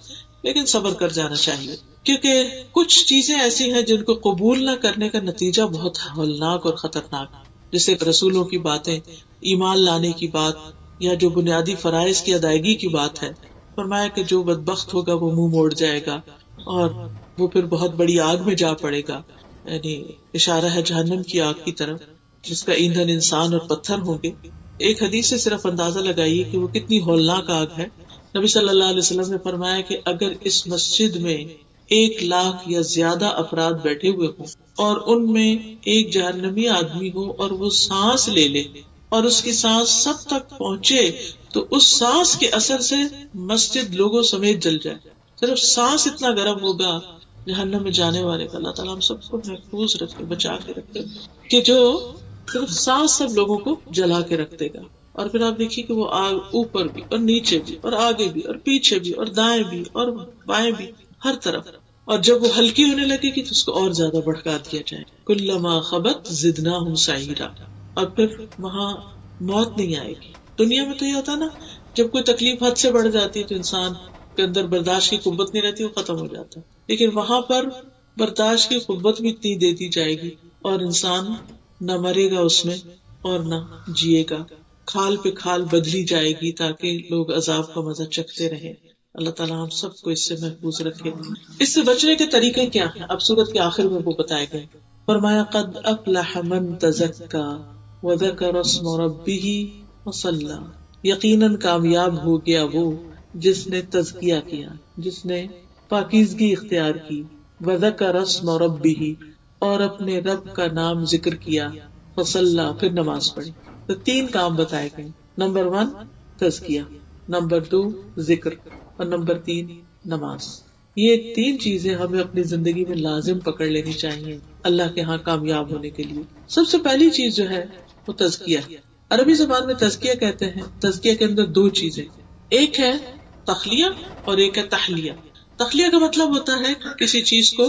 Speaker 1: لیکن صبر کر جانا چاہیے. کیونکہ کچھ چیزیں ایسی ہیں جن کو قبول نہ کرنے کا نتیجہ بہت ہولناک اور خطرناک, جیسے رسولوں کی باتیں, ایمان لانے کی بات یا جو بنیادی فرائض کی ادائیگی کی بات ہے. فرمایا کہ جو بدبخت ہوگا وہ منہ موڑ جائے گا اور وہ پھر بہت بڑی آگ میں جا پڑے گا, یعنی اشارہ ہے جہنم کی آگ کی طرف جس کا ایندھن انسان اور پتھر ہوں گے. ایک حدیث سے صرف اندازہ لگائیے کہ وہ کتنی ہولناک آگ ہے. نبی صلی اللہ علیہ وسلم نے فرمایا کہ اگر اس مسجد میں 1,00,000 یا زیادہ افراد بیٹھے ہوئے ہوں اور ان میں ایک جہنمی آدمی ہو اور وہ سانس لے لے اور اس کی سانس سب تک پہنچے تو اس سانس کے اثر سے مسجد لوگوں سمیت جل جائے. صرف سانس اتنا گرم ہوگا جہنم میں جانے والے کا, اللہ تعالیٰ ہم سب کو محفوظ رکھے, بچا کے رکھے, کہ جو صرف سانس سب لوگوں کو جلا کے رکھ دے گا. اور پھر آپ دیکھیے کہ وہ آگ اوپر بھی اور نیچے بھی اور آگے بھی اور پیچھے بھی اور دائیں بھی اور بائیں بھی, ہر طرف. اور جب وہ ہلکی ہونے لگے گی تو اس کو اور زیادہ بھڑکا دیا جائے. کلما خبت زدناہم سعیرا. اور پھر وہاں موت نہیں آئے گی. دنیا میں تو یہ ہوتا نا جب کوئی تکلیف حد سے بڑھ جاتی ہے تو انسان کے اندر برداشت کی قوت نہیں رہتی, وہ ختم ہو جاتا ہے. لیکن وہاں پر برداشت کی قوت بھی اتنی دے دی جائے گی اور انسان نہ مرے گا اس میں اور نہ جیے گا. کھال پہ کھال بدلی جائے گی تاکہ لوگ عذاب کا مزہ چکھتے رہیں. اللہ تعالیٰ ہم سب کو اس سے محفوظ رکھے. اس سے بچنے کے طریقے کیا ہیں اب سورت کے آخر میں وہ بتائے گئے. فرمایا قد افلح من تزکا وذکر اسم ربہ وصلی. یقیناً کامیاب ہو گیا وہ جس نے تزکیہ کیا, جس نے پاکیزگی اختیار کی, وذکر اسم ربہ اور اپنے رب کا نام ذکر کیا, وصلی پھر نماز پڑھی. تو 3 کام بتائے گئے. نمبر 1 تزکیہ, نمبر 2 ذکر اور نمبر 3 نماز. یہ 3 چیزیں ہمیں اپنی زندگی میں لازم پکڑ لینی چاہیے اللہ کے ہاں کامیاب ہونے کے لیے. سب سے پہلی چیز جو ہے وہ تزکیہ. عربی زبان میں تزکیہ کہتے ہیں. تزکیہ کے اندر 2 چیزیں, ایک ہے تخلیہ اور ایک ہے تحلیہ. تخلیہ کا مطلب ہوتا ہے کسی چیز کو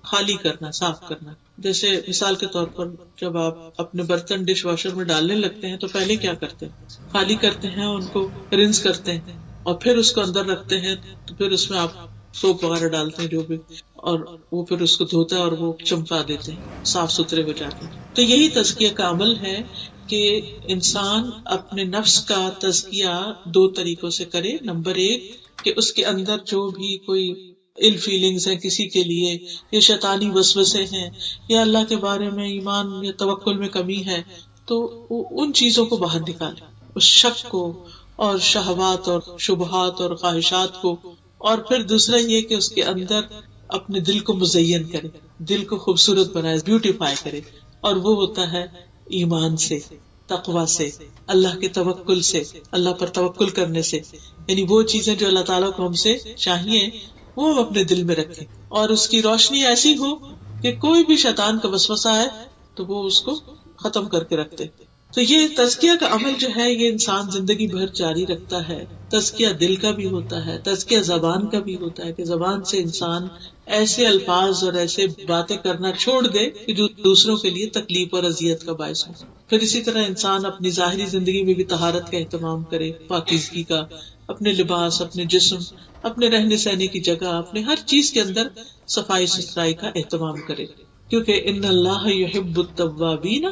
Speaker 1: خالی کرنا, صاف کرنا. جیسے مثال کے طور پر جب آپ اپنے برتن ڈش واشر میں ڈالنے لگتے ہیں تو پہلے کیا کرتے ہیں, خالی کرتے ہیں, ان کو رنس کرتے ہیں اور پھر اس کو اندر رکھتے ہیں. تو پھر اس میں آپ سوپ وغیرہ ڈالتے ہیں جو بھی, اور وہ پھر اس کو دھوتا ہے اور وہ چمکا دیتے ہیں, صاف ستھرے ہو جاتے ہیں. تو یہی تزکیہ کا عمل ہے کہ انسان اپنے نفس کا تزکیہ 2 طریقوں سے کرے. نمبر 1 کہ اس کے اندر جو بھی کوئی ال فیلنگز ہیں کسی کے لیے, یا شیطانی وسوسے ہیں, یا اللہ کے بارے میں ایمان یا توکل میں کمی ہے, تو ان چیزوں کو باہر نکالے, اس شک کو اور شہوات اور شبہات اور خواہشات کو. اور پھر دوسرا یہ کہ اس کے اندر اپنے دل کو مزین کرے, دل کو خوبصورت بنائے، بیوٹیفائی کرے، اور وہ ہوتا ہے ایمان سے، تقوی سے، اللہ کے توکل سے، اللہ پر توکل کرنے سے، یعنی وہ چیزیں جو اللہ تعالیٰ کو ہم سے چاہیے وہ ہم اپنے دل میں رکھیں، اور اس کی روشنی ایسی ہو کہ کوئی بھی شیطان کا وسوسہ آئے تو وہ اس کو ختم کر کے رکھتے۔ تو یہ تزکیہ کا عمل جو ہے یہ انسان زندگی بھر جاری رکھتا ہے۔ تزکیہ دل کا بھی ہوتا ہے، تزکیہ زبان کا بھی ہوتا ہے کہ زبان سے انسان ایسے الفاظ اور ایسے باتیں کرنا چھوڑ دے کہ جو دوسروں کے لیے تکلیف اور اذیت کا باعث ہو۔ پھر اسی طرح انسان اپنی ظاہری زندگی میں بھی طہارت کا اہتمام کرے، پاکیزگی کا، اپنے لباس، اپنے جسم، اپنے رہنے سہنے کی جگہ، اپنے ہر چیز کے اندر صفائی ستھرائی کا اہتمام کرے، کیونکہ ان اللہ یحب التوابین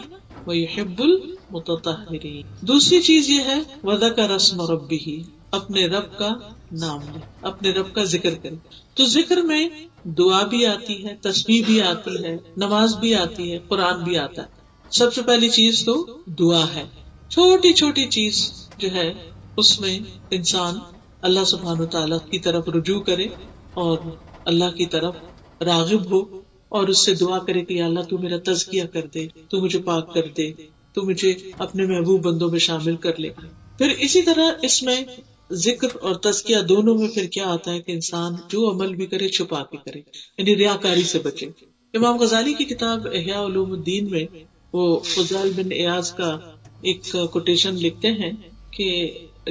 Speaker 1: ویحب المتطہرین۔ دوسری چیز یہ ہے وذکر اسم ربہ، اپنے رب کا نام لے، اپنے رب کا ذکر کرے۔ تو ذکر میں دعا بھی آتی ہے، تسبیح بھی آتی ہے، نماز بھی آتی ہے، قرآن بھی آتا ہے۔ سب سے پہلی چیز تو دعا ہے، چھوٹی چھوٹی چیز جو ہے اس میں انسان اللہ سبحانہ وتعالیٰ کی طرف رجوع کرے اور اللہ کی طرف راغب ہو اور اس سے دعا کرے کہ یا اللہ تو میرا تزکیہ کر دے، تو مجھے پاک کر دے، تو مجھے اپنے محبوب بندوں میں شامل کر لے۔ پھر اسی طرح اس میں ذکر اور تزکیہ دونوں میں پھر کیا آتا ہے کہ انسان جو عمل بھی کرے چھپا کے کرے، یعنی ریاکاری سے بچے۔ امام غزالی کی کتاب احیاء علوم الدین میں وہ فضال بن ایاز کا ایک کوٹیشن لکھتے ہیں کہ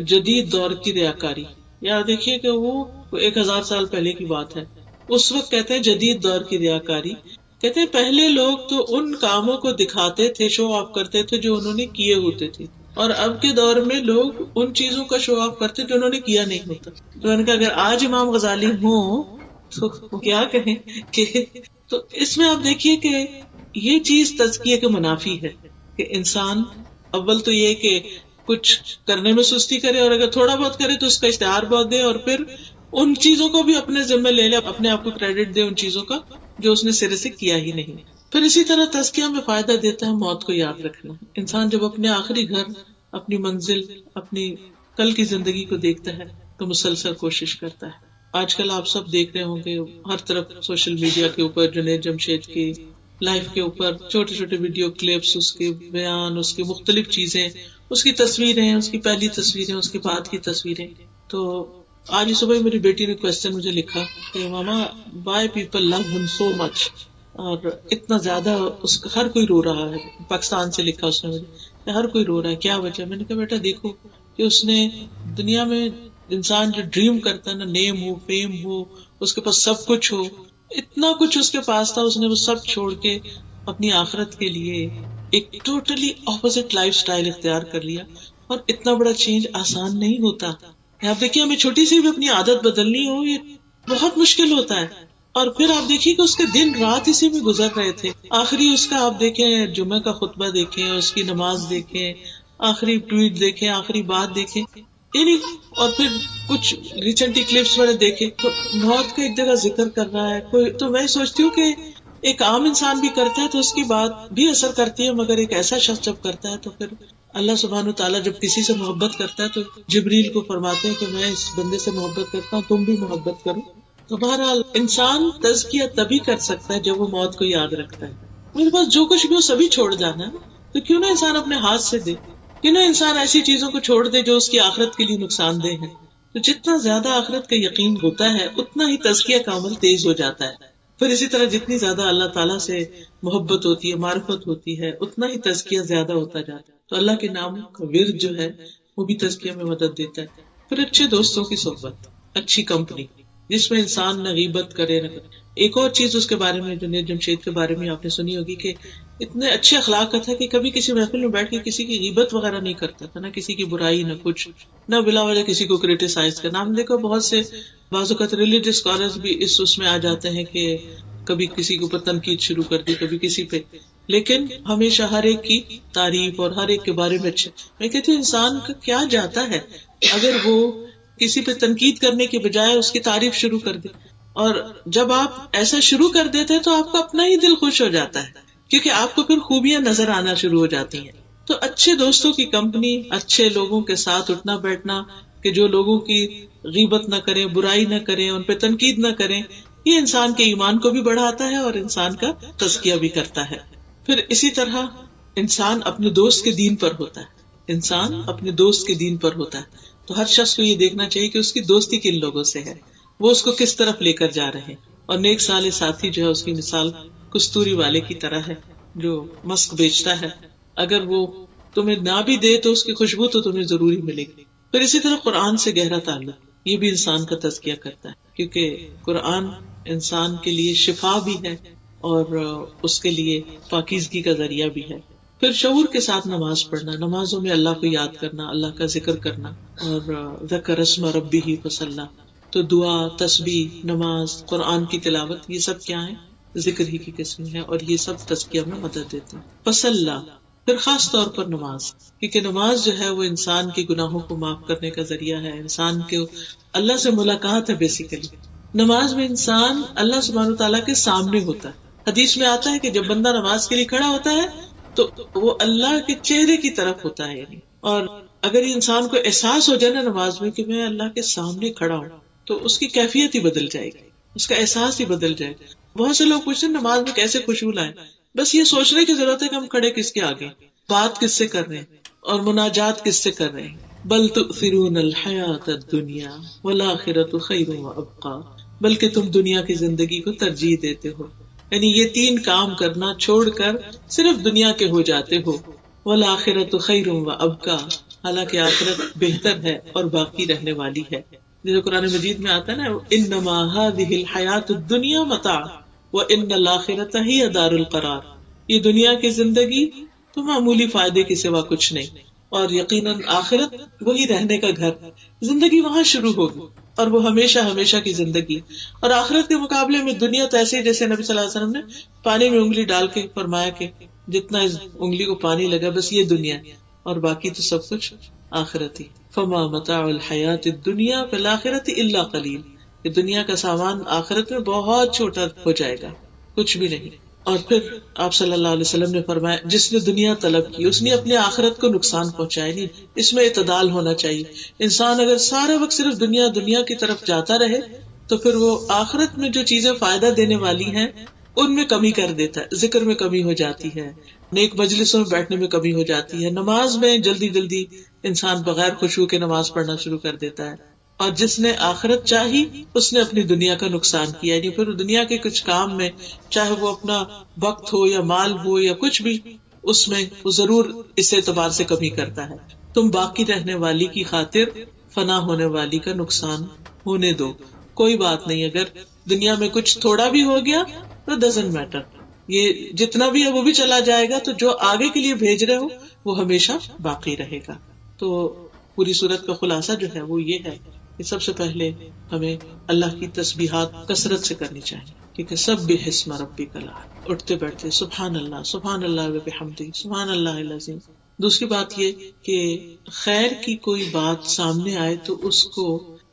Speaker 1: جدید دور کی ریاکاری، یا دیکھیے کہ وہ 1000 سال پہلے کی بات ہے، اس وقت کہتے ہیں جدید دور کی ریاکاری، کہتے ہیں پہلے لوگ تو ان کاموں کو دکھاتے تھے، شو آف کرتے تھے جو انہوں نے کیے ہوتے تھے، اور اب کے دور میں لوگ ان چیزوں کا شو آف کرتے جو انہوں نے کیا نہیں ہوتا۔ تو ان کا اگر آج امام غزالی ہوں تو کیا کہیں کہ تو اس میں آپ دیکھیے کہ یہ چیز تزکیے کے منافی ہے کہ انسان اول تو یہ کہ کچھ کرنے میں سستی کرے، اور اگر تھوڑا بہت کرے تو اس کا اشتہار بہت دے، اور پھر ان چیزوں کو بھی اپنے ذمہ لے لے، اپنے آپ کو کریڈٹ دے ان چیزوں کا جو اس نے سرے سے کیا ہی نہیں۔ پھر اسی طرح تزکیہ میں فائدہ دیتا ہے موت کو یاد رکھنا۔ انسان جب اپنے آخری گھر، اپنی منزل، اپنی کل کی زندگی کو دیکھتا ہے تو مسلسل کوشش کرتا ہے۔ آج کل آپ سب دیکھ رہے ہوں گے ہر طرف سوشل میڈیا کے اوپر جنید جمشید کی لائف کے اوپر چھوٹے چھوٹے ویڈیو کلپس، اس کے بیان، اس کی مختلف چیزیں، اس کی تصویریں، اس کی پہلی تصویریں، اس کے بعد کی تصویریں۔ تو آج صبح میری بیٹی نے کوسچن مجھے لکھا کہ ماما وائی پیپل لو ہم سو مچ، اور اتنا زیادہ اس کا ہر کوئی رو رہا ہے۔ پاکستان سے لکھا اس نے مجھے کہ ہر کوئی رو رہا ہے، کیا وجہ؟ میں نے کہا بیٹا دیکھو کہ اس نے دنیا میں انسان جو ڈریم کرتا ہے نا، نیم ہو، فیم ہو، اس کے پاس سب کچھ ہو، اتنا کچھ اس کے پاس تھا، اس نے وہ سب چھوڑ کے اپنی آخرت کے لیے ایک ٹوٹلی اپوزٹ لائف سٹائل اختیار کر لیا، اور اتنا بڑا چینج آسان نہیں ہوتا۔ آپ دیکھیے ہمیں چھوٹی سی بھی اپنی عادت بدلنی ہو یہ بہت مشکل ہوتا ہے، اور پھر آپ دیکھیے کہ اس کے دن رات اسی میں گزر رہے تھے۔ آخری اس کا آپ دیکھیں جمعہ کا خطبہ دیکھیں، اس کی نماز دیکھیں، آخری ٹویٹ دیکھیں، آخری بات دیکھیں، یعنی اور پھر کچھ ریسنٹلی کلپس میں نے دیکھے تو موت کا ایک جگہ ذکر کر رہا ہے کوئی، تو میں سوچتی ہوں کہ ایک عام انسان بھی کرتا ہے تو اس کی بات بھی اثر کرتی ہے، مگر ایک ایسا شخص جب کرتا ہے تو پھر اللہ سبحانہ تعالیٰ جب کسی سے محبت کرتا ہے تو جبریل کو فرماتے ہیں کہ میں اس بندے سے محبت کرتا ہوں، تم بھی محبت کرو۔ تو بہرحال انسان تزکیہ تبھی کر سکتا ہے جب وہ موت کو یاد رکھتا ہے۔ میرے پاس جو کچھ بھی وہ سبھی چھوڑ جانا ہے، تو کیوں نہ انسان اپنے ہاتھ سے دے، کیوں نہ انسان ایسی چیزوں کو چھوڑ دے جو اس کی آخرت کے لیے نقصان دہ ہے۔ تو جتنا زیادہ آخرت کا یقین ہوتا ہے اتنا ہی تزکیہ کا عمل تیز ہو جاتا ہے۔ پھر اسی طرح جتنی زیادہ اللہ تعالیٰ سے محبت ہوتی ہے، معرفت ہوتی ہے، اتنا ہی تزکیہ زیادہ ہوتا جاتا ہے۔ تو اللہ کے نام کا ورد جو ہے وہ بھی تزکیہ میں مدد دیتا ہے۔ پھر اچھے دوستوں کی صحبت، اچھی کمپنی جس میں انسان نہ غیبت کرے نہ کرے۔ ایک اور چیز اس کے بارے میں جنید جمشید کے بارے میں آپ نے سنی ہوگی کہ اتنے اچھے اخلاق کا تھا کہ کبھی کسی محفل میں بیٹھ کے کسی کی غیبت وغیرہ نہیں کرتا تھا، نہ کسی کی برائی، نہ کچھ، نہ بلا وجہ کسی کو کریٹیسائز کرنا۔ ہم دیکھو بہت سے بعض اوقات ریلیجس اسکالرز بھی اس میں آ جاتے ہیں کہ کبھی کسی کے اوپر تنقید شروع کر دی، کبھی کسی پہ، لیکن ہمیشہ ہر ایک کی تعریف اور ہر ایک کے بارے میں اچھے۔ میں کہتی ہوں انسان کا کیا جاتا ہے اگر وہ کسی پہ تنقید کرنے کے بجائے اس کی تعریف شروع کر دے، اور جب آپ ایسا شروع کر دیتے ہیں تو آپ کا اپنا ہی دل خوش ہو جاتا ہے، کیونکہ آپ کو پھر خوبیاں نظر آنا شروع ہو جاتی ہیں۔ تو اچھے دوستوں کی کمپنی، اچھے لوگوں کے ساتھ اٹھنا بیٹھنا کہ جو لوگوں کی غیبت نہ کریں، برائی نہ کریں، ان پہ تنقید نہ کریں، یہ انسان کے ایمان کو بھی بڑھاتا ہے اور انسان کا تزکیہ بھی کرتا ہے. پھر اسی طرح انسان اپنے دوست کے دین پر ہوتا ہے. انسان اپنے دوست کے دین پر ہوتا ہے تو ہر شخص کو یہ دیکھنا چاہیے کہ اس کی دوستی کن لوگوں سے ہے, وہ اس کو کس طرف لے کر جا رہے ہیں. اور نیک صالح ساتھی جو ہے اس کی مثال کستوری والے کی طرح ہے جو مسک بیچتا ہے, اگر وہ تمہیں نہ بھی دے تو اس کی خوشبو تو تمہیں ضروری ملے گی. پھر اسی طرح قرآن سے گہرا تعلق, یہ بھی انسان کا تزکیہ کرتا ہے, کیونکہ قرآن انسان کے لیے شفا بھی ہے اور اس کے لیے پاکیزگی کا ذریعہ بھی ہے. پھر شعور کے ساتھ نماز پڑھنا, نمازوں میں اللہ کو یاد کرنا, اللہ کا ذکر کرنا, اور ذکر اسم ربہ فصلی, تو دعا, تسبیح, نماز, قرآن کی تلاوت, یہ سب کیا ہے, ذکر ہی کی قسم ہے اور یہ سب تزکیہ میں مدد دیتے ہیں. فصلی, پھر خاص طور پر نماز, کیونکہ نماز جو ہے وہ انسان کے گناہوں کو معاف کرنے کا ذریعہ ہے, انسان کے اللہ سے ملاقات ہے. بیسیکلی نماز میں انسان اللہ سبحانہ وتعالیٰ کے سامنے ہوتا ہے. حدیث میں آتا ہے کہ جب بندہ نماز کے لیے کھڑا ہوتا ہے تو وہ اللہ کے چہرے کی طرف ہوتا ہے, یعنی. اور اگر یہ انسان کو احساس ہو جائے نا نماز میں کہ میں اللہ کے سامنے کھڑا ہوں, تو اس کی کیفیت ہی بدل جائے گی, اس کا احساس ہی بدل جائے گا. بہت سے لوگ پوچھتے ہیں نماز میں کیسے خوشبو لائیں, بس یہ سوچنے کی ضرورت ہے کہ ہم کھڑے کس کے آگے, بات کس سے کر رہے ہیں اور مناجات کس سے کر رہے ہیں. بل تؤثرون الحیات الدنیا والآخرۃ خیر وابقی, بلکہ تم دنیا کی زندگی کو ترجیح دیتے ہو, یعنی یہ 3 کام کرنا چھوڑ کر صرف دنیا کے ہو جاتے ہو. والآخرۃ خیر وابقی, حالانکہ آخرت بہتر ہے اور باقی رہنے والی ہے. جیسے قرآن مجید میں آتا ہے نا, انما هذه الحیات الدنیا متاع وان الآخرۃ ہی دار القرار, یہ دنیا کی زندگی تو معمولی فائدے کے سوا کچھ نہیں, اور یقیناً آخرت وہی رہنے کا گھر, زندگی وہاں شروع ہوگی اور وہ ہمیشہ ہمیشہ کی زندگی. اور آخرت کے مقابلے میں دنیا تو ایسے, جیسے نبی صلی اللہ علیہ وسلم نے پانی میں انگلی ڈال کے فرمایا کہ جتنا اس انگلی کو پانی لگا بس یہ دنیا, اور باقی تو سب کچھ آخرت ہی. فما متاع الحیات الدنیا فی الآخرۃ الا قلیل, یہ دنیا کا سامان آخرت میں بہت چھوٹا ہو جائے گا, کچھ بھی نہیں. اور پھر آپ صلی اللہ علیہ وسلم نے فرمایا جس نے دنیا طلب کی اس نے اپنی آخرت کو نقصان پہنچایا نہیں. اس میں اعتدال ہونا چاہیے. انسان اگر سارا وقت صرف دنیا دنیا کی طرف جاتا رہے تو پھر وہ آخرت میں جو چیزیں فائدہ دینے والی ہیں ان میں کمی کر دیتا ہے, ذکر میں کمی ہو جاتی ہے, نیک مجلسوں میں بیٹھنے میں کمی ہو جاتی ہے, نماز میں جلدی جلدی انسان بغیر خشوع کے نماز پڑھنا شروع کر دیتا ہے. اور جس نے آخرت چاہی اس نے اپنی دنیا کا نقصان کیا, یعنی پھر دنیا کے کچھ کام میں چاہے وہ اپنا وقت ہو یا مال ہو یا کچھ بھی, اس میں وہ ضرور اس اعتبار سے کمی کرتا ہے. تم باقی رہنے والی کی خاطر فنا ہونے والی کا نقصان ہونے دو, کوئی بات نہیں, اگر دنیا میں کچھ تھوڑا بھی ہو گیا تو ڈزنٹ میٹر, یہ جتنا بھی ہے وہ بھی چلا جائے گا, تو جو آگے کے لیے بھیج رہے ہو وہ ہمیشہ باقی رہے گا. تو پوری صورت کا خلاصہ جو ہے وہ یہ ہے کہ سب سے پہلے ہمیں اللہ کی تسبیحات کثرت سے کرنی چاہیے, کیونکہ سبح اسم ربک الاعلی, اٹھتے بیٹھتے سبحان اللہ وبحمدہ سبحان اللہ العظیم. دوسری بات یہ کہ خیر کی کوئی بات سامنے آئے تو اس کو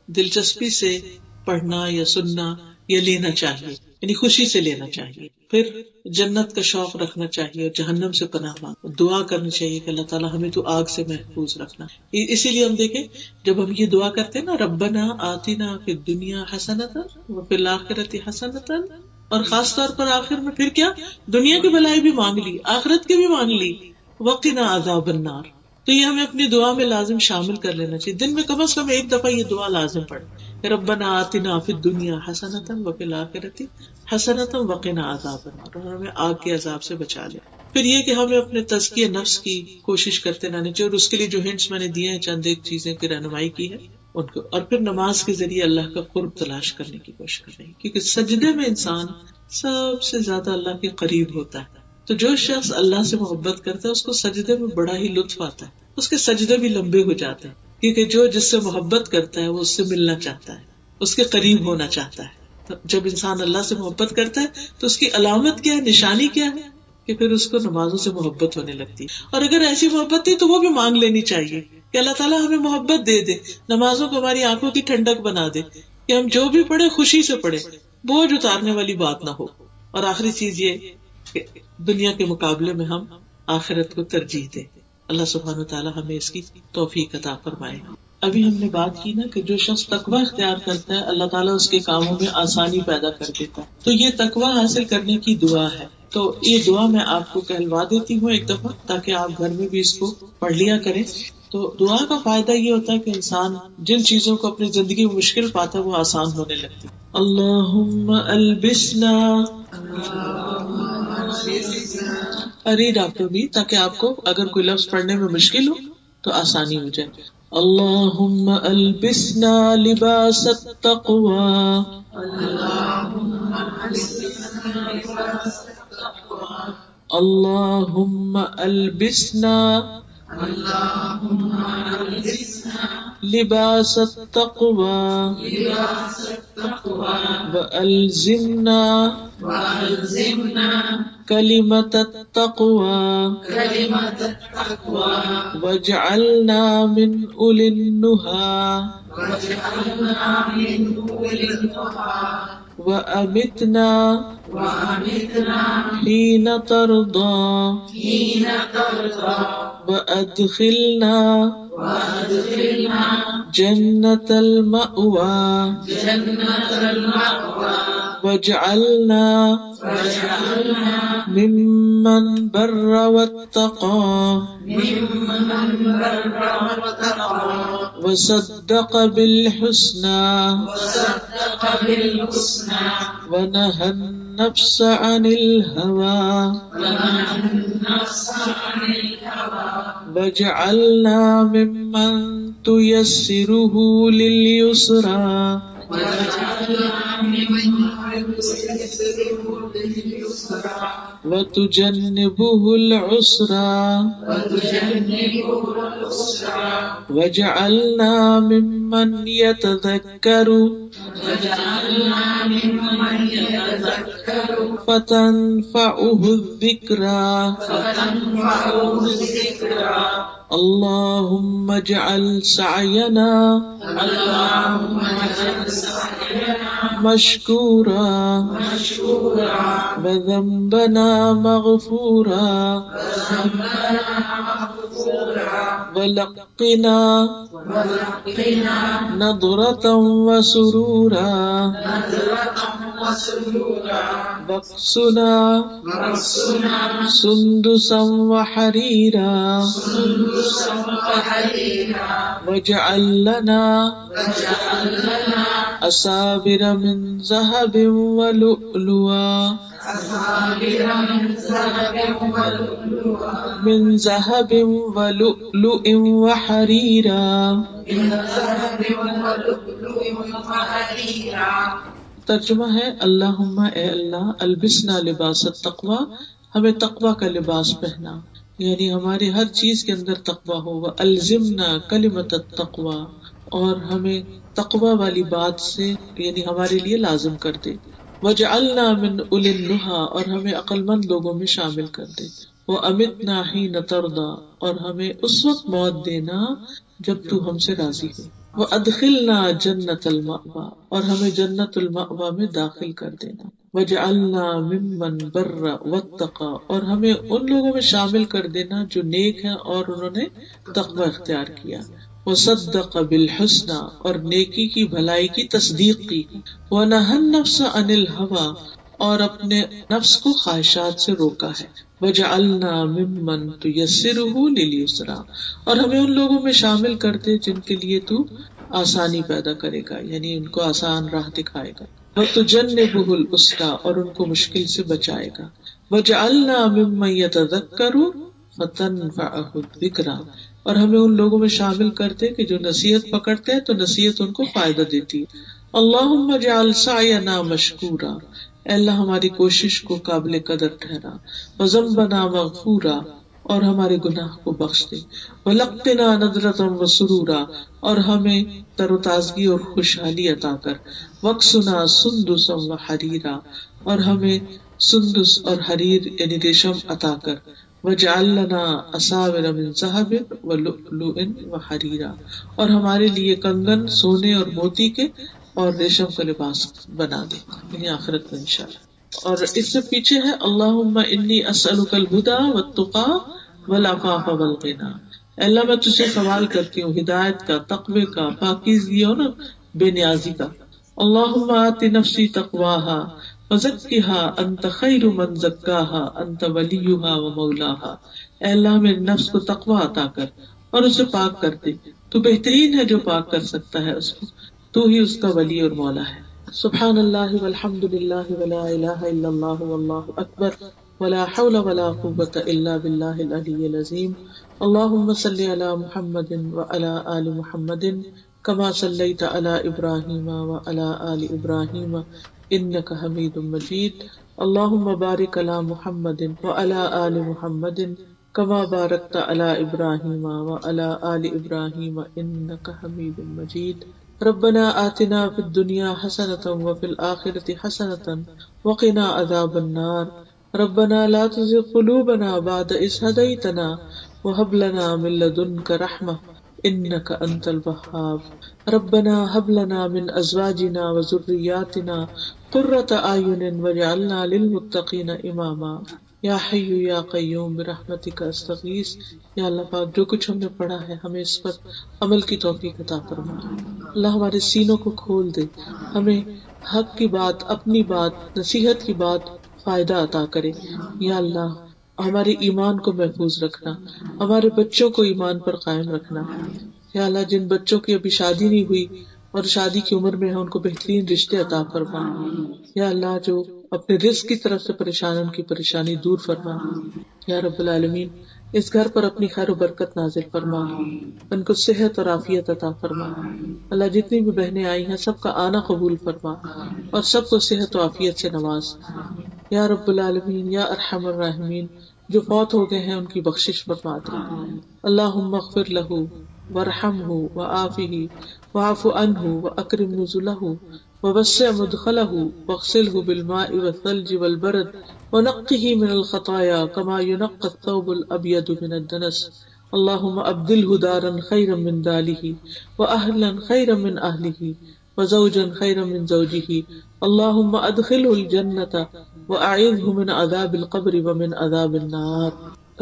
Speaker 1: دلچسپی سے پڑھنا یا سننا یا لینا چاہیے, یعنی خوشی سے لینا چاہیے. پھر جنت کا شوق رکھنا چاہیے اور جہنم سے پناہ مانگ, دعا کرنی چاہیے کہ اللہ تعالیٰ ہمیں تو آگ سے محفوظ رکھنا. اسی لیے ہم دیکھیں جب ہم یہ دعا کرتے ہیں نا, ربنا آتنا فی الدنیا حسنۃ وفی الآخرۃ حسنۃ, اور خاص طور پر آخر میں پھر کیا, دنیا کی بھلائی بھی مانگ لی, آخرت کی بھی مانگ لی, وقنا عذاب النار. تو یہ ہمیں اپنی دعا میں لازم شامل کر لینا چاہیے, دن میں کم از کم ایک دفعہ یہ دعا لازم پڑھے, ربنا آتنا فی الدنیا حسنۃ وفی الآخرۃ حسنۃ وقنا عذاب النار, اور ہمیں آگ کے عذاب سے بچا لے. پھر یہ کہ ہمیں اپنے تزکیہ نفس کی کوشش کرتے رہنا چاہیے, اور اس کے لیے جو ہنٹس میں نے دیے ہیں, چند ایک چیزیں کی رہنمائی کی ہے ان کو, اور پھر نماز کے ذریعے اللہ کا قرب تلاش کرنے کی کوشش کر رہی ہے, کیونکہ سجدے میں انسان سب سے زیادہ اللہ کے قریب ہوتا ہے. تو جو شخص اللہ سے محبت کرتا ہے اس کو سجدے میں بڑا ہی لطف آتا ہے, اس کے سجدے بھی لمبے ہو جاتے ہیں, کیونکہ جو جس سے محبت کرتا ہے وہ اس سے ملنا چاہتا ہے, اس کے قریب ہونا چاہتا ہے. تو جب انسان اللہ سے محبت کرتا ہے تو اس کی علامت کیا ہے, نشانی کیا ہے, کہ پھر اس کو نمازوں سے محبت ہونے لگتی ہے. اور اگر ایسی محبت تھی تو وہ بھی مانگ لینی چاہیے کہ اللہ تعالیٰ ہمیں محبت دے دے, نمازوں کو ہماری آنکھوں کی ٹھنڈک بنا دے, کہ ہم جو بھی پڑھے خوشی سے پڑھے, بوجھ اتارنے والی بات نہ ہو. اور آخری چیز یہ کہ دنیا کے مقابلے میں ہم آخرت کو ترجیح دیں. اللہ سبحانہ وتعالی ہمیں اس کی توفیق عطا فرمائے. ابھی ہم نے بات کی نا کہ جو شخص تقوی اختیار کرتا ہے اللہ تعالیٰ اس کے کاموں میں آسانی پیدا کر دیتا ہے. تو یہ تقوی حاصل کرنے کی دعا ہے. تو یہ دعا میں آپ کو کہلوا دیتی ہوں ایک دفعہ تاکہ آپ گھر میں بھی اس کو پڑھ لیا کریں. تو دعا کا فائدہ یہ ہوتا ہے کہ انسان جن چیزوں کو اپنی زندگی میں مشکل پاتا ہے وہ آسان ہونے لگتی. اللہم البسنا ریڈ آفٹر می تاکہ آپ کو اگر کوئی لفظ پڑھنے میں مشکل ہو تو آسانی ہو جائے. اللہم البسنا لباس التقوی اللہم البسنا لباس التقوی وألزمنا کلمۃ التقوی واجعلنا من أولی النہی وأمتنا حین ترضی وأدخلنا جنت المأوی واجعلنا ممن بر واتقى وصدق بالحسنى ونهى النفس عن الهوى واجعلنا ممن تيسره لليسرى وتجنبه العسرى وجعلنا ممن يتذكر فتنفعه الذكرى اللهم اجعل سعينا مشكورا وذنبنا مغفورا ولقنا نضرة وسرورا واقصنا سندسا وحريرا واجعل لنا أساور من ذهب ولؤلؤا من ذهب ولؤلؤ وحريرا. ترجمہ ہے اللہم اے اللہ البسنا لباس التقوی ہمیں تقوی کا لباس پہنا یعنی ہماری ہر چیز کے اندر تقوی ہو. الزمنا کلمۃ التقوی اور ہمیں تقوی والی بات سے یعنی ہمارے لیے لازم کر دے. وجعلنا من اولی النہی اور ہمیں عقل مند لوگوں میں شامل کر دے. وامتنا حین ترضی اور ہمیں اس وقت موت دینا جب تو ہم سے راضی ہو. وادخلنا جنت المأوی اور ہمیں جنت المأوی میں داخل کر دینا. وجعلنا ممن بر واتقى اور ہمیں ان لوگوں میں شامل کر دینا جو نیک ہیں اور انہوں نے تقوی اختیار کیا. وصدق بالحسنى اور نیکی کی بھلائی کی تصدیق کی. ونهى النفس عن الهوى اور اپنے نفس کو خواہشات سے روکا ہے. وجعلنا ممن تيسره لليسرى اور ہمیں ان لوگوں میں شامل کر دے جن کے لیے تو آسانی پیدا کرے گا یعنی ان کو آسان راہ دکھائے گا. وتجنبه العسرى اور ان کو مشکل سے بچائے گا. وجعلنا ممن يتذكر فتنفعه الذكرى اور ہمیں ان لوگوں میں شامل کرتے کہ جو نصیحت پکڑتے ہیں تو نصیحت ان کو فائدہ دیتی ہے. اللہم اجعل سعینا مشکورا اے اللہ ہماری کوشش کو قابل قدر ٹھہرا. وذنبنا مغفورا اور ہمارے گناہ کو بخش دے. ولقنا نضرة وسرورا اور ہمیں تر و تازگی اور خوشحالی عطا کر. وقصنا سندسا وحریرا اور ہمیں سندس اور حریر یعنی ریشم عطا کر. وجعل لنا اساور من ذهب ولؤلؤ وحریرا اور ہمارے لیے کنگن سونے اور موتی کے اور ریشم کا لباس بنا دے یعنی آخرت میں انشاءاللہ. اور اس سے پیچھے ہے اللہم انی اسألک الہدی والتقی والعفاف والغنی اے اللہ میں تجھ سے سوال کرتی ہوں ہدایت کا، تقوی کا، پاکیزگی اور بے نیازی کا. اللہم آت نفسی تقواها وزکها انت خیر من زکاها انت ولیها و مولاها. اے اللہ میری نفس کو تقوی عطا کر اور اسے پاک کر دے، تو بہترین ہے جو پاک کر سکتا ہے اس کو، تو ہی اس کا ولی اور مولا ہے. سبحان اللہ والحمد للہ ولا الہ الا اللہ واللہ اکبر ولا حول ولا قوة الا باللہ العلی العظیم. اللہم صلی علی محمد وعلی آل محمد كما صليت على إبراهيم وعلى آل إبراهيم إنك حميد مجيد. اللهم بارك على محمد وعلى آل محمد كما باركت على إبراهيم وعلى آل إبراهيم إنك حميد مجيد. ربنا آتنا في الدنيا حسنة وفي الآخرة حسنة وقنا عذاب النار. ربنا لا تزغ قلوبنا بعد إذ هديتنا وهب لنا من لدنك رحمة انك انت الوهاب. ربنا هب لنا من ازواجنا وذرياتنا قرة اعين واجعلنا للمتقين اماما. یا حی یا قیوم برحمتک استغیث. یا اللہ پاک جو کچھ ہم نے پڑھا ہے ہمیں اس پر عمل کی توفیق عطا فرما. اللہ ہمارے سینوں کو کھول دے، ہمیں حق کی بات، اپنی بات، نصیحت کی بات فائدہ عطا کرے. یا اللہ ہمارے ایمان کو محفوظ رکھنا، ہمارے بچوں کو ایمان پر قائم رکھنا. یا اللہ جن بچوں کی ابھی شادی نہیں ہوئی اور شادی کی عمر میں ہے ان کو بہترین رشتے عطا فرما. یا اللہ جو اپنے رزق کی طرف سے پریشان ان کی پریشانی دور فرما. یا رب العالمین اس گھر پر اپنی خیر و برکت نازل فرما، ان کو صحت اور عافیت عطا فرما. اللہ جتنی بھی بہنیں آئی ہیں سب کا آنا قبول فرما اور سب کو صحت و عافیت سے نواز. یا رب العالمین یا ارحم الراحمین جو فوت ہو گئے ہیں ان کی بخشش فرما دے. اللہم اغفر لہ وارحمہ وعافہ واعف عنہ واکرم نزلہ ووسع مدخلہ واغسلہ بالماء والثلج والبرد ونقہ من الخطایا كما ينقى الثوب الابيض من الدنس. اللہم ابدلہ دارا خیرا من دارہ واہلا خیرا من اہلہ وزوجا خیرا من زوجہ. اللہم ادخلہ الجنۃ واعذہ من عذاب القبر ومن عذاب النار.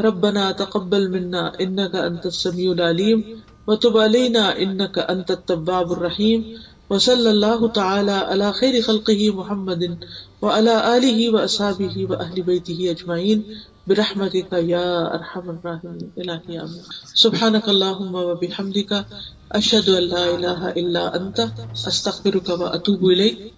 Speaker 1: ربنا تقبل منا انك انت السميع العليم وتب علينا انك انت التواب الرحيم. وصلى الله تعالى على خير خلقه محمد وعلى آله وأصحابه وأهل بيته أجمعين برحمتك يا أرحم الراحمين. إلهي آمين. سبحانك اللهم وبحمدك أشهد أن لا إله إلا أنت أستغفرك وأتوب إليك.